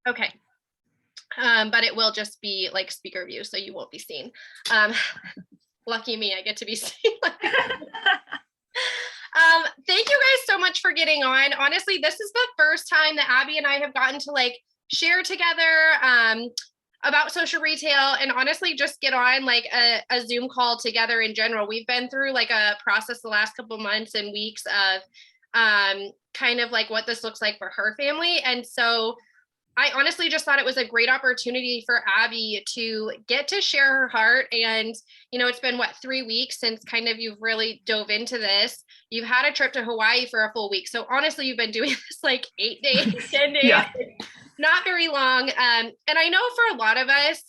Okay. But it will just be like speaker view, so you won't be seen. Lucky me, I get to be seen. Thank you guys so much for getting on. Honestly, this is the first time that Abby and I have gotten to like share together about social retail, and honestly just get on like a Zoom call together in general. We've been through like a process the last couple months and weeks of kind of like what this looks like for her family. And so I honestly just thought it was a great opportunity for Abby to get to share her heart. And, you know, it's been 3 weeks since kind of you've really dove into this. You've had a trip to Hawaii for a full week. So honestly, you've been doing this like 8 days, 10 days, Yeah. not very long. And I know for a lot of us,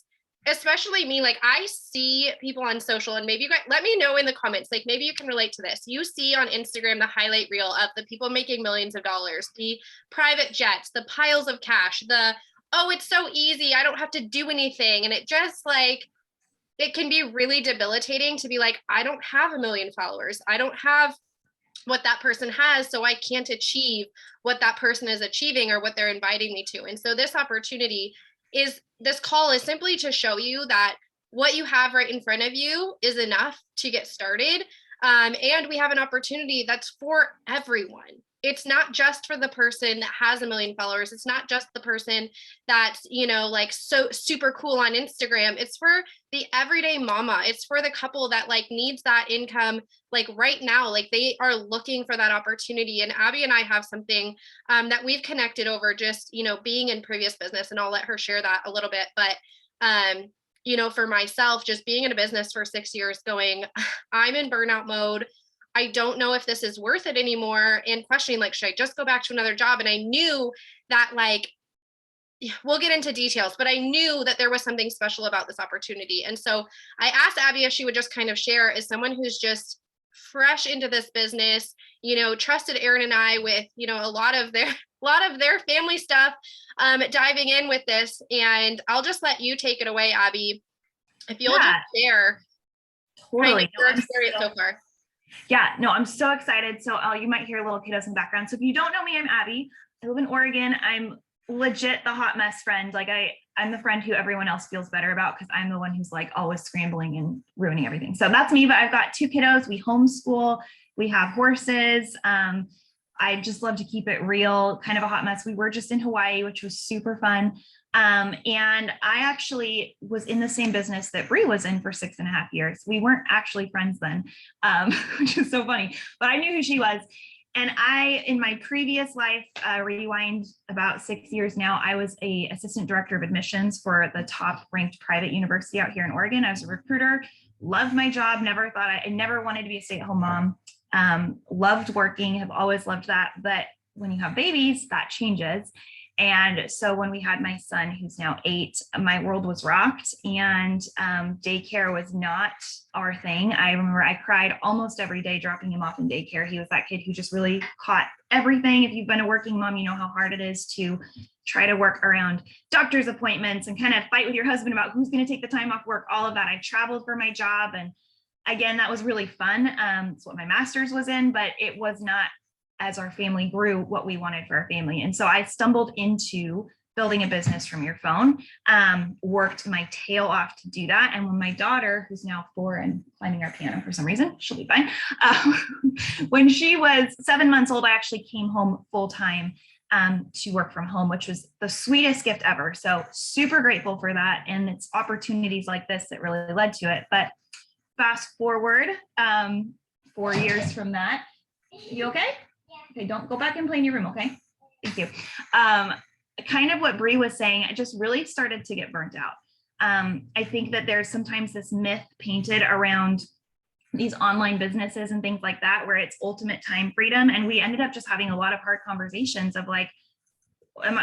especially me, like I see people on social, and maybe you guys let me know in the comments, like maybe you can relate to this. You see on Instagram the highlight reel of the people making millions of dollars, the private jets, the piles of cash, the, oh, it's so easy, I don't have to do anything. And it just like, it can be really debilitating to be like, I don't have 1 million followers. I don't have what that person has, so I can't achieve what that person is achieving or what they're inviting me to. And so this call is simply to show you that what you have right in front of you is enough to get started. And we have an opportunity that's for everyone. It's not just for the person that has 1 million followers. It's not just the person that's, you know, like so super cool on Instagram. It's for the everyday mama. It's for the couple that like needs that income like right now. Like they are looking for that opportunity. And Abby and I have something that we've connected over just, you know, being in previous business, and I'll let her share that a little bit. But you know, for myself, just being in a business for 6 years going, I'm in burnout mode. I don't know if this is worth it anymore, and questioning like, should I just go back to another job? And I knew that like, we'll get into details, but I knew that there was something special about this opportunity. And so I asked Abby if she would just kind of share, as someone who's just fresh into this business, you know, trusted Aaron and I with, you know, a lot of their family stuff, diving in with this. And I'll just let you take it away, Abby, if you'll just share Totally. your experience so far. Yeah, no, I'm so excited. So you might hear little kiddos in the background. So if you don't know me, I'm Abby. I live in Oregon. I'm legit the hot mess friend. Like I'm the friend who everyone else feels better about, because I'm the one who's like always scrambling and ruining everything. So that's me, but I've got 2 kiddos. We homeschool, we have horses. I just love to keep it real, kind of a hot mess. We were just in Hawaii, which was super fun. And I actually was in the same business that Bree was in for 6.5 years. We weren't actually friends then, which is so funny, but I knew who she was. And in my previous life, rewind about 6 years now, I was a assistant director of admissions for the top ranked private university out here in Oregon. I was a recruiter, loved my job, I never wanted to be a stay-at-home mom. Loved working, have always loved that. But when you have babies, that changes. And so when we had my son, who's now 8, my world was rocked, and daycare was not our thing. I remember I cried almost every day dropping him off in daycare. He was that kid who just really caught everything. If you've been a working mom, you know how hard it is to try to work around doctor's appointments and kind of fight with your husband about who's going to take the time off work, all of that. I traveled for my job. And again, that was really fun. It's what my master's was in, but it was not, as our family grew, what we wanted for our family. And so I stumbled into building a business from your phone, worked my tail off to do that. And when my daughter, who's now 4 and climbing our piano for some reason, she'll be fine. When she was 7 months old, I actually came home full time to work from home, which was the sweetest gift ever. So super grateful for that. And it's opportunities like this that really led to it. But fast forward 4 years from that. You okay? Okay, don't go back and play in your room, okay? Thank you. Kind of what Bree was saying, I just really started to get burnt out. I think that there's sometimes this myth painted around these online businesses and things like that, where it's ultimate time freedom. And we ended up just having a lot of hard conversations of like,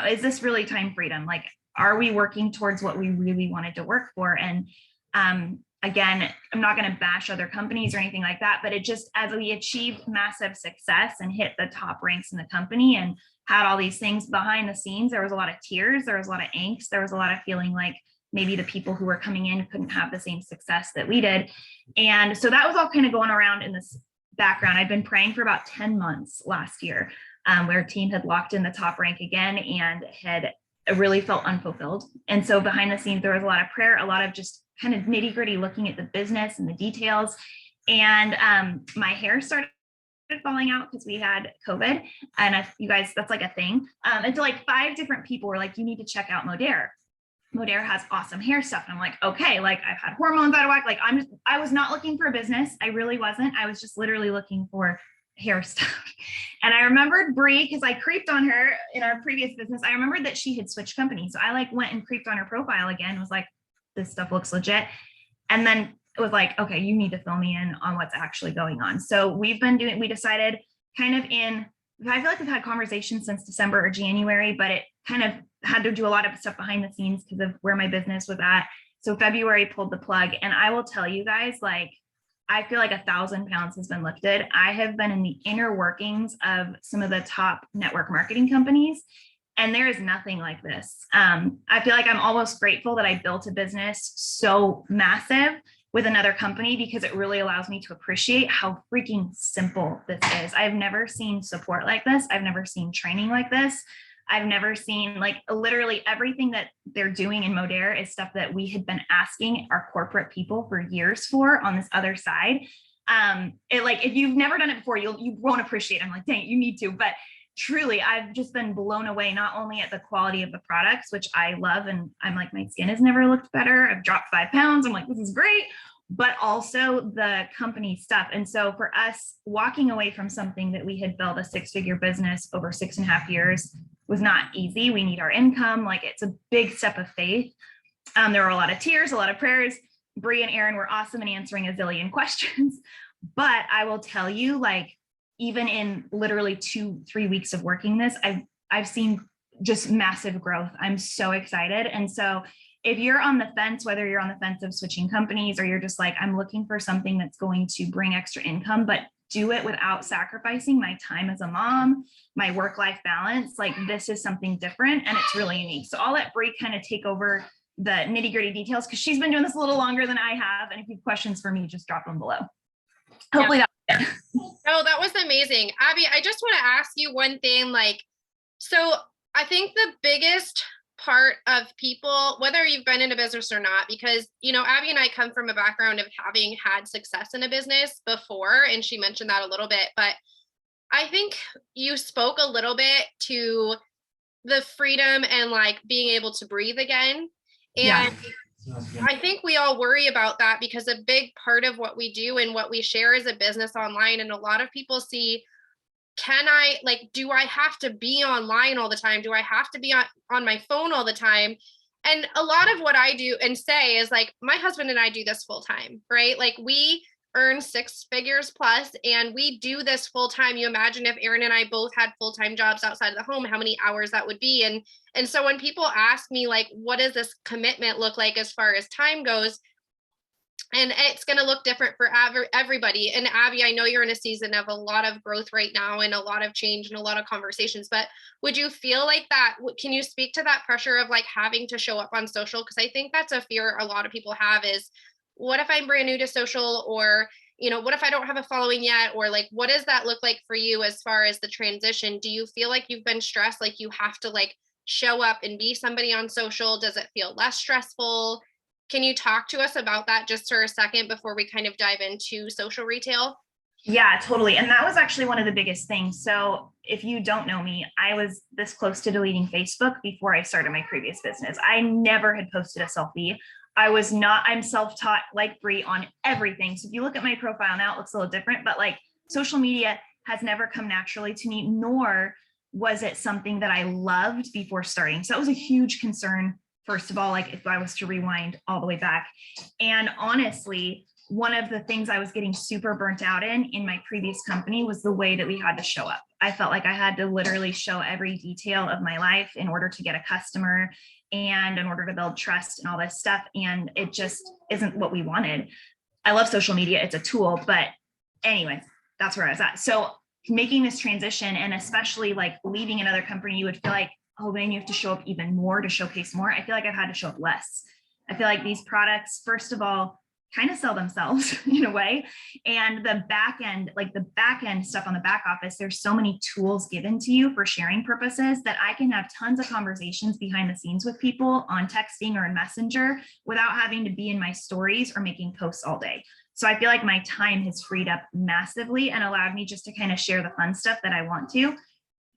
is this really time freedom? Like, are we working towards what we really wanted to work for? And again, I'm not going to bash other companies or anything like that, but it just, as we achieved massive success and hit the top ranks in the company and had all these things behind the scenes, there was a lot of tears, there was a lot of angst, there was a lot of feeling like maybe the people who were coming in couldn't have the same success that we did. And so that was all kind of going around in this background. I'd been praying for about 10 months last year, where our team had locked in the top rank again and had I really felt unfulfilled. And so behind the scenes, there was a lot of prayer, a lot of just kind of nitty gritty looking at the business and the details. And my hair started falling out because we had COVID. And you guys, that's like a thing. And so like 5 different people were like, you need to check out Modere. Modere has awesome hair stuff. And I'm like, okay, like I've had hormones out of whack. Like I was not looking for a business. I really wasn't. I was just literally looking for hair stuff. And I remembered Bree because I creeped on her in our previous business. I remembered that she had switched companies. So I like went and creeped on her profile again, was like, this stuff looks legit. And then it was like, okay, you need to fill me in on what's actually going on. So we decided kind of I feel like we've had conversations since December or January, but it kind of had to do a lot of stuff behind the scenes because of where my business was at. So February pulled the plug. And I will tell you guys, like, I feel like 1,000 pounds has been lifted. I have been in the inner workings of some of the top network marketing companies, and there is nothing like this. I feel like I'm almost grateful that I built a business so massive with another company because it really allows me to appreciate how freaking simple this is. I've never seen support like this. I've never seen training like this. I've never seen, like, literally everything that they're doing in Modere is stuff that we had been asking our corporate people for years for on this other side. Like, if you've never done it before, you won't appreciate it. I'm like, dang, you need to. But truly, I've just been blown away, not only at the quality of the products, which I love, and I'm like, my skin has never looked better. I've dropped 5 pounds. I'm like, this is great. But also the company stuff. And so for us, walking away from something that we had built a 6-figure business over 6.5 years was not easy. We need our income. Like, it's a big step of faith. There were a lot of tears, a lot of prayers. Bree and Aaron were awesome in answering a zillion questions. But I will tell you, like, even in literally 2-3 weeks of working this, I've seen just massive growth. I'm so excited. And so if you're on the fence, whether you're on the fence of switching companies or you're just like, I'm looking for something that's going to bring extra income, but do it without sacrificing my time as a mom, my work-life balance, like, this is something different and it's really unique. So I'll let Bree kind of take over the nitty-gritty details because she's been doing this a little longer than I have. And if you have questions for me, just drop them below. Hopefully yeah. Oh, that was amazing. Abby, I just want to ask you one thing. Like, so I think the biggest part of people, whether you've been in a business or not, because, you know, Abby and I come from a background of having had success in a business before, and she mentioned that a little bit, but I think you spoke a little bit to the freedom and like being able to breathe again. And I think we all worry about that because a big part of what we do and what we share is a business online. And a lot of people see, do I have to be online all the time? Do I have to be on my phone all the time? And a lot of what I do and say is like, my husband and I do this full time, right? Like, we earn 6 figures plus, and we do this full time. You imagine if Aaron and I both had full-time jobs outside of the home, how many hours that would be. And so when people ask me, like, what does this commitment look like as far as time goes? And it's going to look different for everybody. And Abby, I know you're in a season of a lot of growth right now and a lot of change and a lot of conversations, but would you feel like that? Can you speak to that pressure of like having to show up on social? Because I think that's a fear a lot of people have is, what if I'm brand new to social? Or, you know, what if I don't have a following yet? Or like, what does that look like for you as far as the transition? Do you feel like you've been stressed? Like you have to like show up and be somebody on social? Does it feel less stressful? Can you talk to us about that just for a second before we kind of dive into social retail? Yeah, totally. And that was actually one of the biggest things. So if you don't know me, I was this close to deleting Facebook before I started my previous business. I never had posted a selfie. I'm self-taught like Bree on everything. So if you look at my profile now, it looks a little different, but like, social media has never come naturally to me, nor was it something that I loved before starting. So that was a huge concern. First of all, like if I was to rewind all the way back. And honestly, one of the things I was getting super burnt out in my previous company was the way that we had to show up. I felt like I had to literally show every detail of my life in order to get a customer and in order to build trust and all this stuff. And it just isn't what we wanted. I love social media. It's a tool, but anyways, that's where I was at. So making this transition, and especially like leaving another company, you would feel like, oh man, you have to show up even more to showcase more. I feel like I've had to show up less. I feel like these products, first of all, kind of sell themselves in a way. And the back end, like the back end stuff on the back office, there's so many tools given to you for sharing purposes that I can have tons of conversations behind the scenes with people on texting or in Messenger without having to be in my stories or making posts all day. So I feel like my time has freed up massively and allowed me just to kind of share the fun stuff that I want to.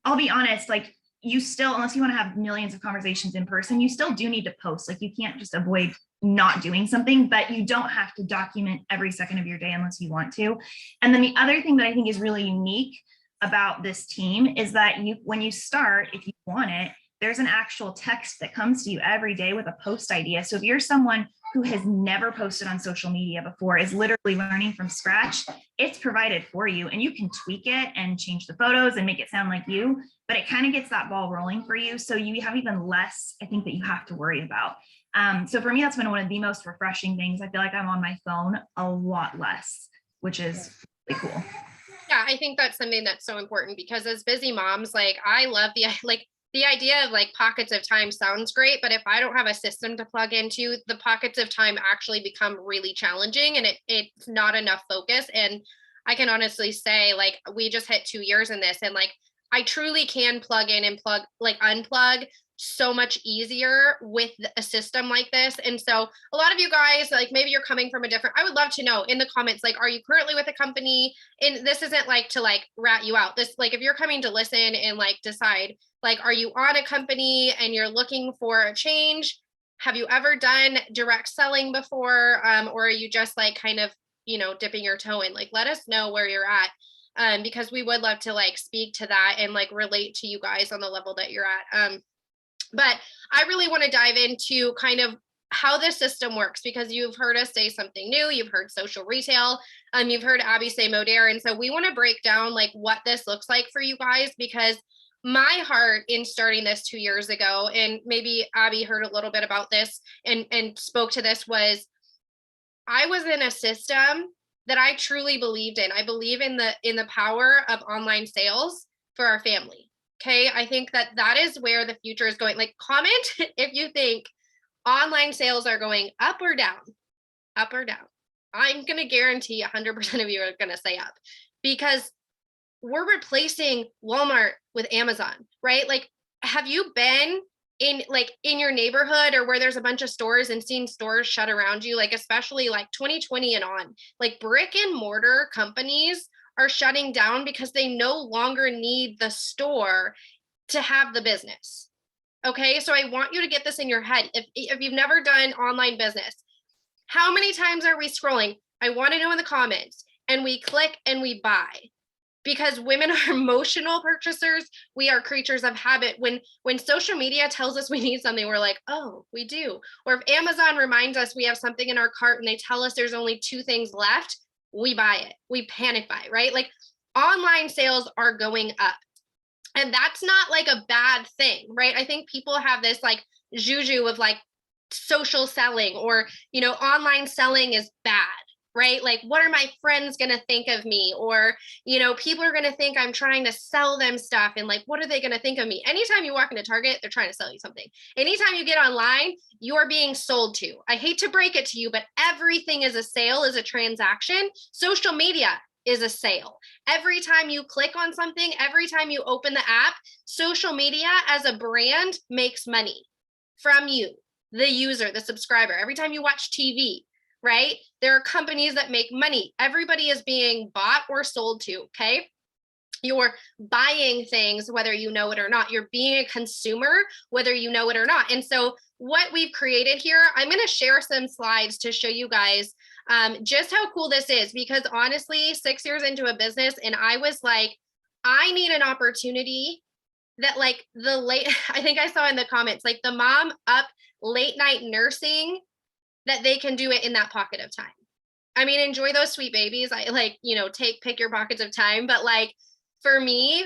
I'll be honest, like you still, unless you want to have millions of conversations in person, you still do need to post. Like you can't just avoid not doing something, but you don't have to document every second of your day unless you want to. And then the other thing that I think is really unique about this team is that when you start, if you want it, there's an actual text that comes to you every day with a post idea. So if you're someone who has never posted on social media before, is literally learning from scratch, it's provided for you and you can tweak it and change the photos and make it sound like you, but it kind of gets that ball rolling for you. So you have even less, I think, that you have to worry about. So for me, that's been one of the most refreshing things. I feel like I'm on my phone a lot less, which is really cool. Yeah, I think that's something that's so important because as busy moms, like I love the idea of like pockets of time sounds great, but if I don't have a system to plug into, the pockets of time actually become really challenging and it's not enough focus. And I can honestly say, like, we just hit 2 years in this and like I truly can plug in and unplug so much easier with a system like this. And so a lot of you guys, like maybe you're coming from I would love to know in the comments, like, are you currently with a company? And this isn't like to like rat you out. This, like, if you're coming to listen and like decide, like, are you on a company and you're looking for a change? Have you ever done direct selling before? Or are you just like kind of, dipping your toe in? Like, let us know where you're at. Because we would love to like speak to that and like relate to you guys on the level that you're at. But I really want to dive into kind of how this system works because you've heard us say something new. You've heard social retail. You've heard Abby say Modere. And so we want to break down like what this looks like for you guys because my heart in starting this 2 years ago, and maybe Abby heard a little bit about this and spoke to this, was I was in a system that I truly believed in. I believe in the power of online sales for our family. Okay. I think that is where the future is going. Like, comment if you think online sales are going up or down, up or down. I'm going to guarantee 100% of you are going to say up because we're replacing Walmart with Amazon, right? Like, have you been in your neighborhood or where there's a bunch of stores and seen stores shut around you? Like, especially like 2020 and on, like brick and mortar companies are shutting down because they no longer need the store to have the business. Okay. So I want you to get this in your head. If you've never done online business, how many times are we scrolling? I want to know in the comments and we click and we buy because women are emotional purchasers. We are creatures of habit. When social media tells us we need something, we're like, oh, we do. Or if Amazon reminds us we have something in our cart and they tell us there's only 2 things left, we buy it. We panic buy, right? Like online sales are going up. And that's not like a bad thing, right? I think people have this like juju of like social selling or, online selling is bad, right? Like, what are my friends going to think of me? Or, people are going to think I'm trying to sell them stuff. And like, what are they going to think of me? Anytime you walk into Target, they're trying to sell you something. Anytime you get online, you are being sold to. I hate to break it to you, but everything is a sale, is a transaction. Social media is a sale. Every time you click on something, every time you open the app, social media as a brand makes money from you, the user, the subscriber. Every time you watch TV, right? There are companies that make money. Everybody is being bought or sold to, okay? You're buying things, whether you know it or not. You're being a consumer, whether you know it or not. And so what we've created here, I'm going to share some slides to show you guys just how cool this is, because honestly, 6 years into a business, and I was like, I need an opportunity that like I think I saw in the comments, like the mom up late night nursing, that they can do it in that pocket of time. I mean, enjoy those sweet babies. I like, pick your pockets of time. But like for me,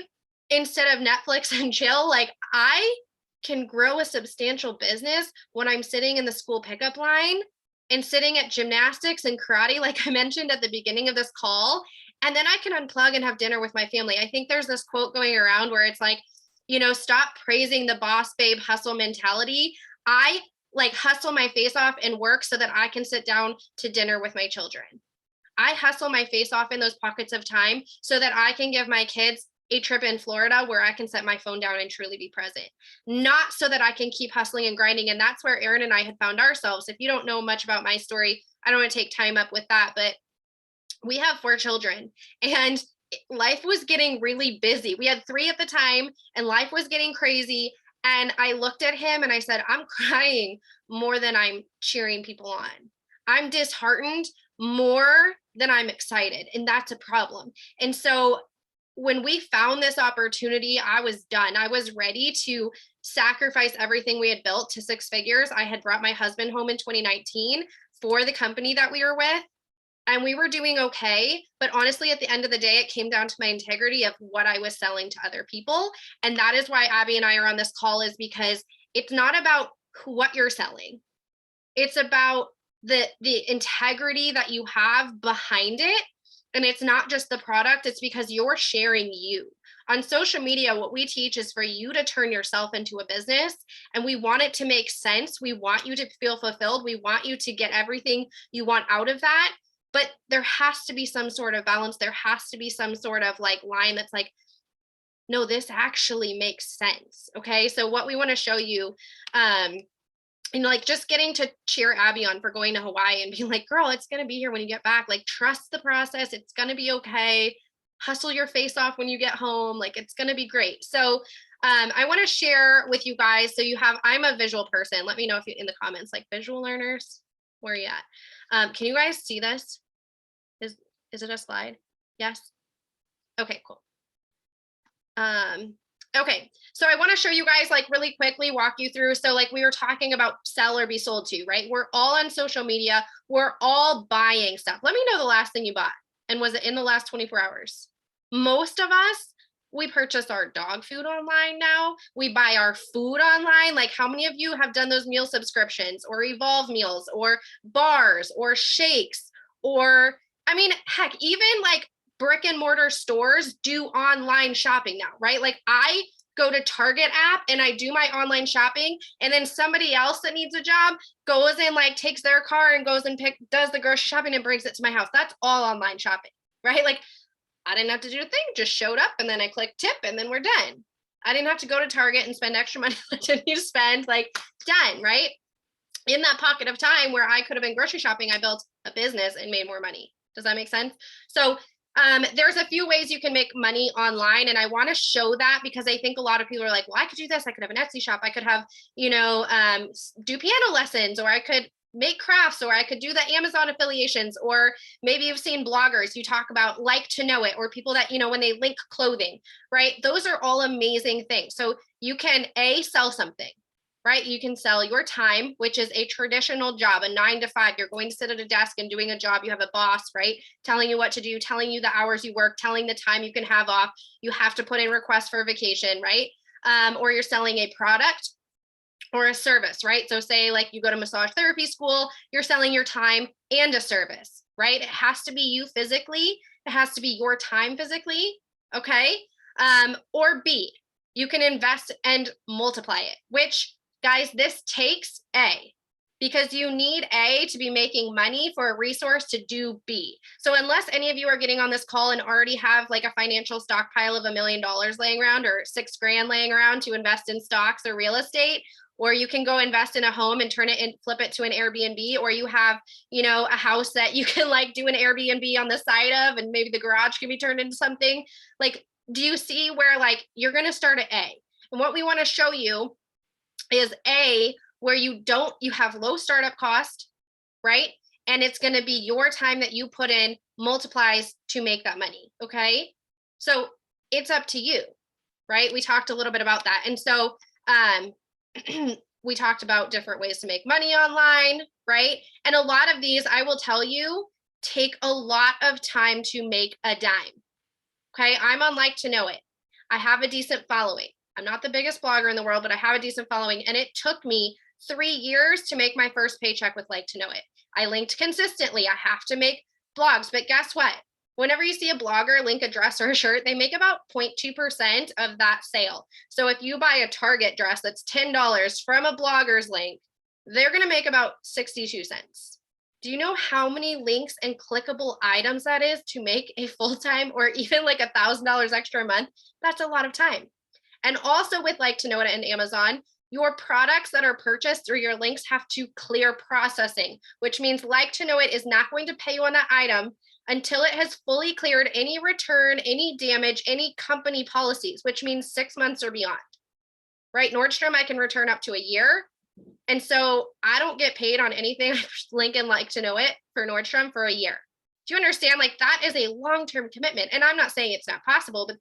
instead of Netflix and chill, like I can grow a substantial business when I'm sitting in the school pickup line and sitting at gymnastics and karate, like I mentioned at the beginning of this call. And then I can unplug and have dinner with my family. I think there's this quote going around where it's like, stop praising the boss babe hustle mentality. I like hustle my face off and work so that I can sit down to dinner with my children. I hustle my face off in those pockets of time so that I can give my kids a trip in Florida where I can set my phone down and truly be present, not so that I can keep hustling and grinding. And that's where Erin and I had found ourselves. If you don't know much about my story, I don't want to take time up with that, but we have 4 children and life was getting really busy. We had 3 at the time and life was getting crazy. And I looked at him and I said, I'm crying more than I'm cheering people on. I'm disheartened more than I'm excited. And that's a problem. And so when we found this opportunity, I was done. I was ready to sacrifice everything we had built to 6 figures. I had brought my husband home in 2019 for the company that we were with. And we were doing okay. But honestly, at the end of the day, it came down to my integrity of what I was selling to other people. And that is why Abby and I are on this call, is because it's not about what you're selling. It's about the integrity that you have behind it. And it's not just the product, it's because you're sharing you. On social media, what we teach is for you to turn yourself into a business, and we want it to make sense. We want you to feel fulfilled. We want you to get everything you want out of that. But there has to be some sort of balance. There has to be some sort of like line that's like, no, this actually makes sense. Okay. So what we want to show you, and like just getting to cheer Abby on for going to Hawaii and being like, girl, it's going to be here when you get back. Like, trust the process. It's going to be okay. Hustle your face off when you get home. Like, it's going to be great. So I want to share with you guys. So you have, I'm a visual person. Let me know if you in the comments, like visual learners, where are you at? Can you guys see this? Is it a slide? Yes. Okay, cool. Okay, so I want to show you guys, like, really quickly walk you through. So like we were talking about sell or be sold to, right? We're all on social media. We're all buying stuff. Let me know the last thing you bought. And was it in the last 24 hours? Most of us, we purchase our dog food online now. We buy our food online. Like, how many of you have done those meal subscriptions or Evolve meals or bars or shakes? Or, I mean, heck, even like brick and mortar stores do online shopping now, right? Like, I go to Target app and I do my online shopping, and then somebody else that needs a job goes and like takes their car and goes and does the grocery shopping and brings it to my house. That's all online shopping, right? Like, I didn't have to do a thing, just showed up and then I clicked tip and then we're done. I didn't have to go to Target and spend extra money I didn't need to spend, like, done, right? In that pocket of time where I could have been grocery shopping, I built a business and made more money. Does that make sense? So there's a few ways you can make money online. And I want to show that because I think a lot of people are like, well, I could do this. I could have an Etsy shop. I could have, do piano lessons, or I could make crafts, or I could do the Amazon affiliations, or maybe you've seen bloggers, you talk about like to know it, or people that, when they link clothing, right? Those are all amazing things. So you can sell something, right? You can sell your time, which is a traditional job, a 9 to 5. You're going to sit at a desk and doing a job. You have a boss, right? Telling you what to do, telling you the hours you work, telling the time you can have off. You have to put in requests for vacation, right? Or you're selling a product or a service, right? So say like you go to massage therapy school, you're selling your time and a service, right? It has to be you physically. It has to be your time physically, okay? Or B, you can invest and multiply it, which, guys, this takes A, because you need A to be making money for a resource to do B. So unless any of you are getting on this call and already have like a financial stockpile of $1 million laying around or $6,000 laying around to invest in stocks or real estate, or you can go invest in a home and turn it and flip it to an Airbnb, or you have, a house that you can like do an Airbnb on the side of, and maybe the garage can be turned into something. Like, do you see where like you're going to start at A? And what we want to show you is A, where you have low startup cost, right? And it's going to be your time that you put in multiplies to make that money. Okay. So it's up to you, right? We talked a little bit about that. And so, we talked about different ways to make money online, right? And a lot of these, I will tell you, take a lot of time to make a dime. Okay. I'm on Like to Know It. I have a decent following. I'm not the biggest blogger in the world, but I have a decent following. And it took me 3 years to make my first paycheck with Like to Know It. I linked consistently. I have to make blogs, but guess what? Whenever you see a blogger link a dress or a shirt, they make about 0.2% of that sale. So if you buy a Target dress that's $10 from a blogger's link, they're going to make about 62 cents. Do you know how many links and clickable items that is to make a full-time or even like $1,000 extra a month? That's a lot of time. And also with Like to Know It and Amazon, your products that are purchased through your links have to clear processing, which means Like to Know It is not going to pay you on that item until it has fully cleared any return, any damage, any company policies, which means 6 months or beyond. Right? Nordstrom, I can return up to a year. And so I don't get paid on anything I link and Like to Know It for Nordstrom for a year. Do you understand? Like that is a long-term commitment. And I'm not saying it's not possible, but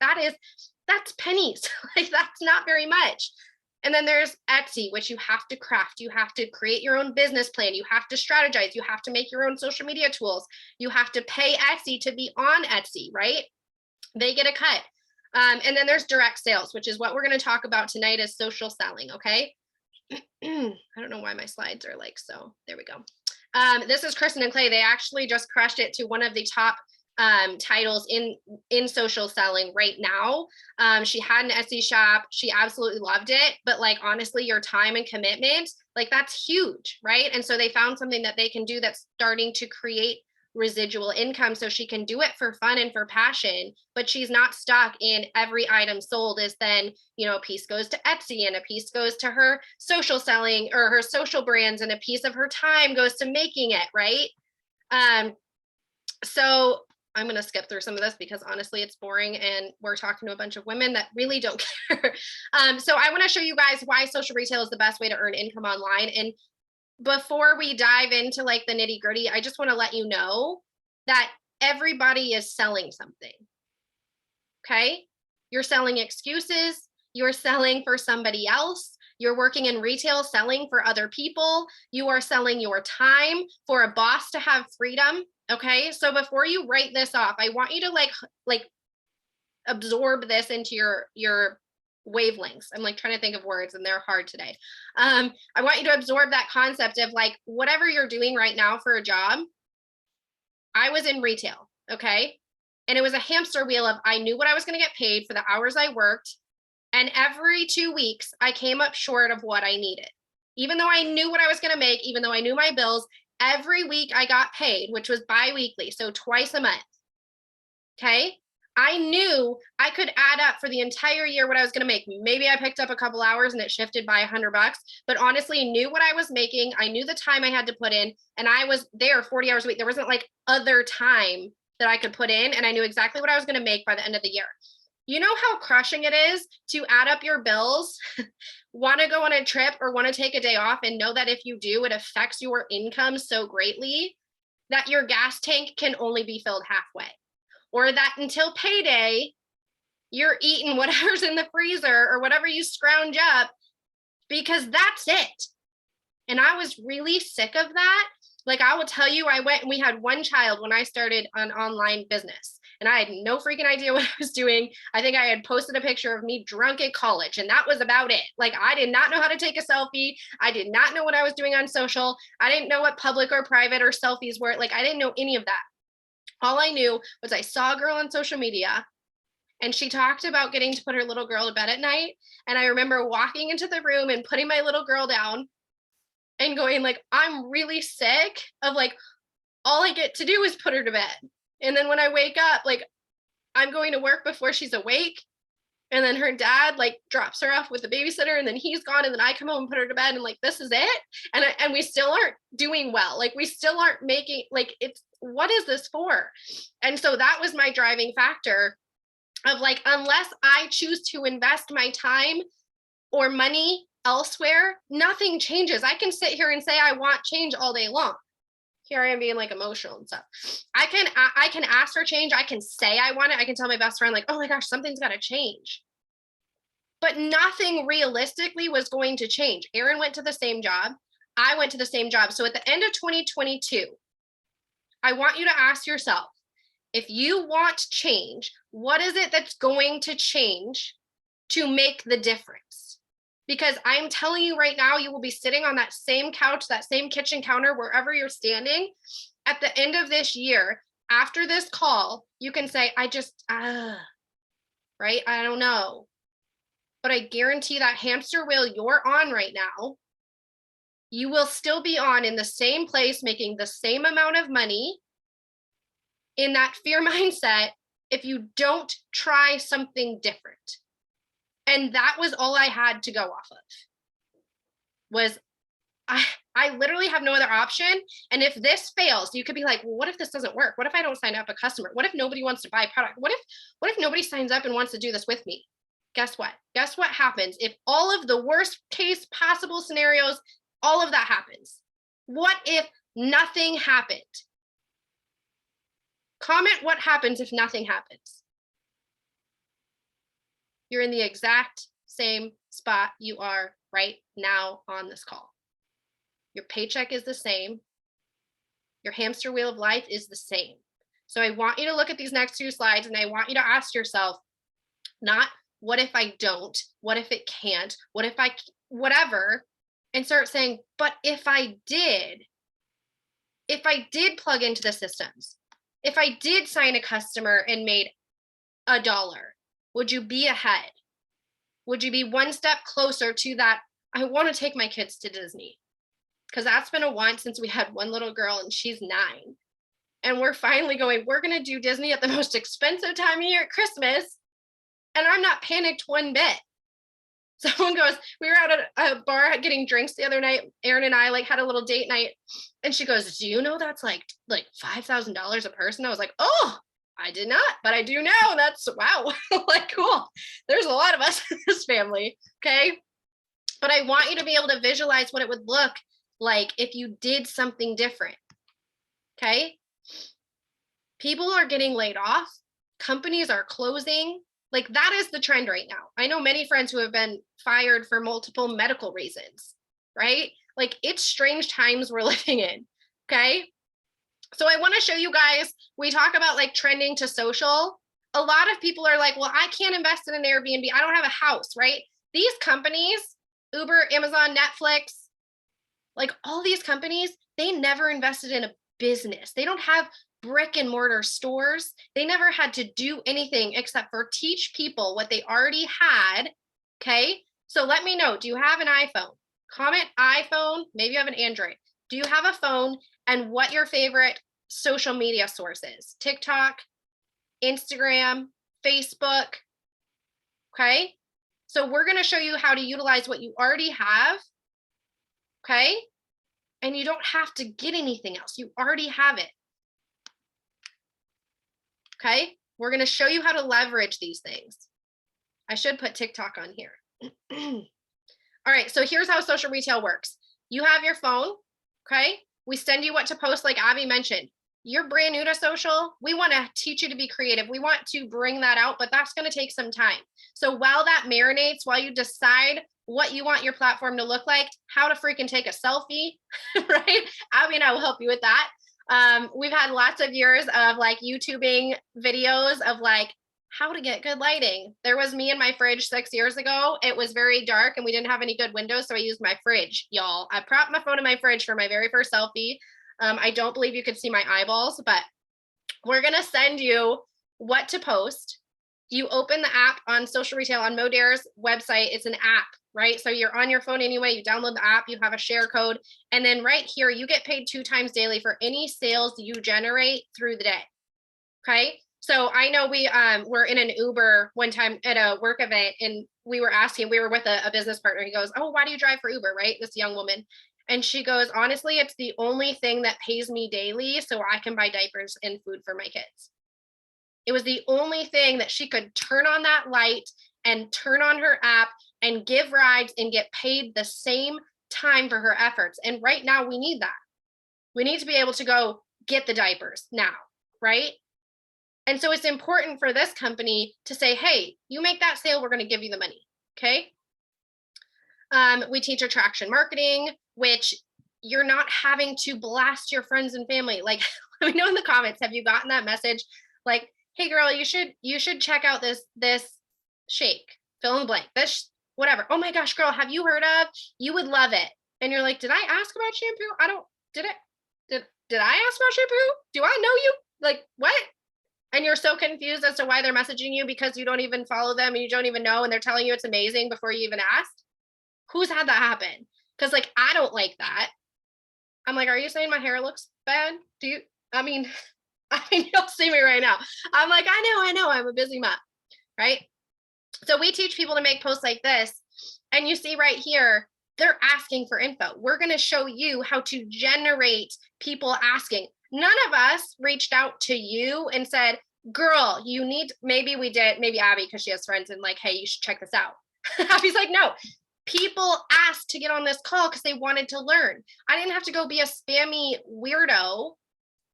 that's pennies. Like that's not very much. And then there's Etsy, which you have to craft. You have to create your own business plan. You have to strategize. You have to make your own social media tools. You have to pay Etsy to be on Etsy, right? They get a cut. And then there's direct sales, which is what we're going to talk about tonight, is social selling. Okay. I don't know why my slides are like, so there we go. This is Kristen and Clay. They actually just crushed it to one of the top titles in social selling right now. She had an Etsy shop. She absolutely loved it. But like, honestly, your time and commitment, like that's huge, right? And so they found something that they can do that's starting to create residual income, so she can do it for fun and for passion, but she's not stuck in every item sold is then, you know, a piece goes to Etsy and a piece goes to her social selling or her social brands and a piece of her time goes to making it, right? So I'm going to skip through some of this because honestly it's boring and we're talking to a bunch of women that really don't care. So I want to show you guys why social retail is the best way to earn income online. And before we dive into like the nitty gritty, I just want to let you know that everybody is selling something. Okay. You're selling excuses. You're selling for somebody else. You're working in retail, selling for other people. You are selling your time for a boss to have freedom. Okay. So before you write this off, I want you to like absorb this into your wavelengths. I'm like trying to think of words and they're hard today. I want you to absorb that concept of like whatever you're doing right now for a job. I was in retail, okay? And it was a hamster wheel of I knew what I was going to get paid for the hours I worked. And every 2 weeks, I came up short of what I needed. Even though I knew what I was going to make, even though I knew my bills, every week I got paid, which was bi-weekly, so twice a month. Okay? I knew I could add up for the entire year what I was going to make. Maybe I picked up a couple hours and it shifted by $100, but honestly knew what I was making. I knew the time I had to put in, and I was there 40 hours a week. There wasn't like other time that I could put in, and I knew exactly what I was going to make by the end of the year. You know how crushing it is to add up your bills, want to go on a trip or want to take a day off and know that if you do, it affects your income so greatly that your gas tank can only be filled halfway. Or that until payday, you're eating whatever's in the freezer or whatever you scrounge up because that's it. And I was really sick of that. Like I will tell you, I went and we had one child when I started an online business and I had no freaking idea what I was doing. I think I had posted a picture of me drunk at college and that was about it. Like I did not know how to take a selfie. I did not know what I was doing on social. I didn't know what public or private or selfies were. Like I didn't know any of that. All I knew was I saw a girl on social media and she talked about getting to put her little girl to bed at night. And I remember walking into the room and putting my little girl down and going like, I'm really sick of like, all I get to do is put her to bed. And then when I wake up, like I'm going to work before she's awake. And then her dad like drops her off with the babysitter and then he's gone. And then I come home and put her to bed and like, this is it. And we still aren't doing well. Like we still aren't making like, what is this for? And so that was my driving factor of like, unless I choose to invest my time or money elsewhere, nothing changes. I can sit here and say I want change all day long. Here I am being like emotional and stuff. I can ask for change. I can say I want it. I can tell my best friend like, oh my gosh, something's got to change. But nothing realistically was going to change. Aaron went to the same job. I went to the same job. So at the end of 2022, I want you to ask yourself, if you want change, what is it that's going to change to make the difference? Because I'm telling you right now, you will be sitting on that same couch, that same kitchen counter, wherever you're standing. At the end of this year, after this call, you can say, right? I don't know. But I guarantee that hamster wheel you're on right now, you will still be on in the same place, making the same amount of money in that fear mindset if you don't try something different. And that was all I had to go off of, was I literally have no other option. And if this fails, you could be like, well, what if this doesn't work? What if I don't sign up a customer? What if nobody wants to buy a product? What if nobody signs up and wants to do this with me? Guess what? Guess what happens if all of the worst case possible scenarios, all of that happens? What if nothing happened? Comment what happens if nothing happens. You're in the exact same spot you are right now on this call. Your paycheck is the same. Your hamster wheel of life is the same. So I want you to look at these next 2 slides, and I want you to ask yourself, not what if I don't, what if it can't, what if I, whatever, and start saying, but if I did plug into the systems, if I did sign a customer and made $1, would you be ahead? Would you be one step closer to that? I want to take my kids to Disney. Because that's been a want since we had one little girl and she's 9. And we're finally going, we're going to do Disney at the most expensive time of year at Christmas. And I'm not panicked one bit. Someone goes, we were out at a bar getting drinks the other night. Erin and I had a little date night. And she goes, do you know that's like $5,000 a person? I was like, oh, I did not, but I do know. That's wow. Cool. There's a lot of us in this family. Okay. But I want you to be able to visualize what it would look like if you did something different. Okay. People are getting laid off. Companies are closing. That is the trend right now. I know many friends who have been fired for multiple medical reasons, right? It's strange times we're living in. Okay. So I want to show you guys, we talk about trending to social. A lot of people are like, well, I can't invest in an Airbnb. I don't have a house, right? These companies, Uber, Amazon, Netflix, all these companies, they never invested in a business. They don't have brick and mortar stores. They never had to do anything except for teach people what they already had. Okay. So let me know, do you have an iPhone? Comment iPhone. Maybe you have an Android. Do you have a phone, and what your favorite social media source is? TikTok, Instagram, Facebook. Okay. So we're going to show you how to utilize what you already have. Okay. And you don't have to get anything else. You already have it. Okay. We're going to show you how to leverage these things. I should put TikTok on here. All right. So here's how social retail works. You have your phone. Okay. We send you what to post, like Abby mentioned. You're brand new to social. We want to teach you to be creative. We want to bring that out, but that's going to take some time. So while that marinates, while you decide what you want your platform to look like, how to freaking take a selfie, right? Abby and I will help you with that. We've had lots of years of YouTubing videos of how to get good lighting. There was me in my fridge 6 years ago. It was very dark and we didn't have any good windows. So I used my fridge, y'all. I propped my phone in my fridge for my very first selfie. I don't believe you could see my eyeballs, but we're going to send you what to post. You open the app on social retail on Modare's website. It's an app, right? So you're on your phone anyway, you download the app, you have a share code. And then right here, you get paid 2 times daily for any sales you generate through the day. Okay. So I know we were in an Uber one time at a work event, and we were asking, we were with a business partner. He goes, oh, why do you drive for Uber? Right? This young woman. And she goes, honestly, it's the only thing that pays me daily so I can buy diapers and food for my kids. It was the only thing that she could turn on that light and turn on her app and give rides and get paid the same time for her efforts. And right now we need that. We need to be able to go get the diapers now, right? And so it's important for this company to say, hey, you make that sale, we're going to give you the money. Okay. We teach attraction marketing, which you're not having to blast your friends and family. Let me know in the comments, have you gotten that message? Hey girl, you should check out this shake, fill in the blank, this whatever. Oh my gosh, girl, have you heard of? You would love it. And you're like, did I ask about shampoo? Did I ask about shampoo? Do I know you? What? And you're so confused as to why they're messaging you because you don't even follow them and you don't even know, and they're telling you it's amazing before you even asked. Who's had that happen? Cause like, I don't like that. I'm like, are you saying my hair looks bad? I mean, you'll see me right now. I'm like, I know, I'm a busy mom, right? So we teach people to make posts like this. And you see right here, they're asking for info. We're going to show you how to generate people asking. None of us reached out to you and said, girl, you need, maybe we did, maybe Abby, because she has friends and like, hey, you should check this out. Abby's like, no, people asked to get on this call because they wanted to learn. I didn't have to go be a spammy weirdo,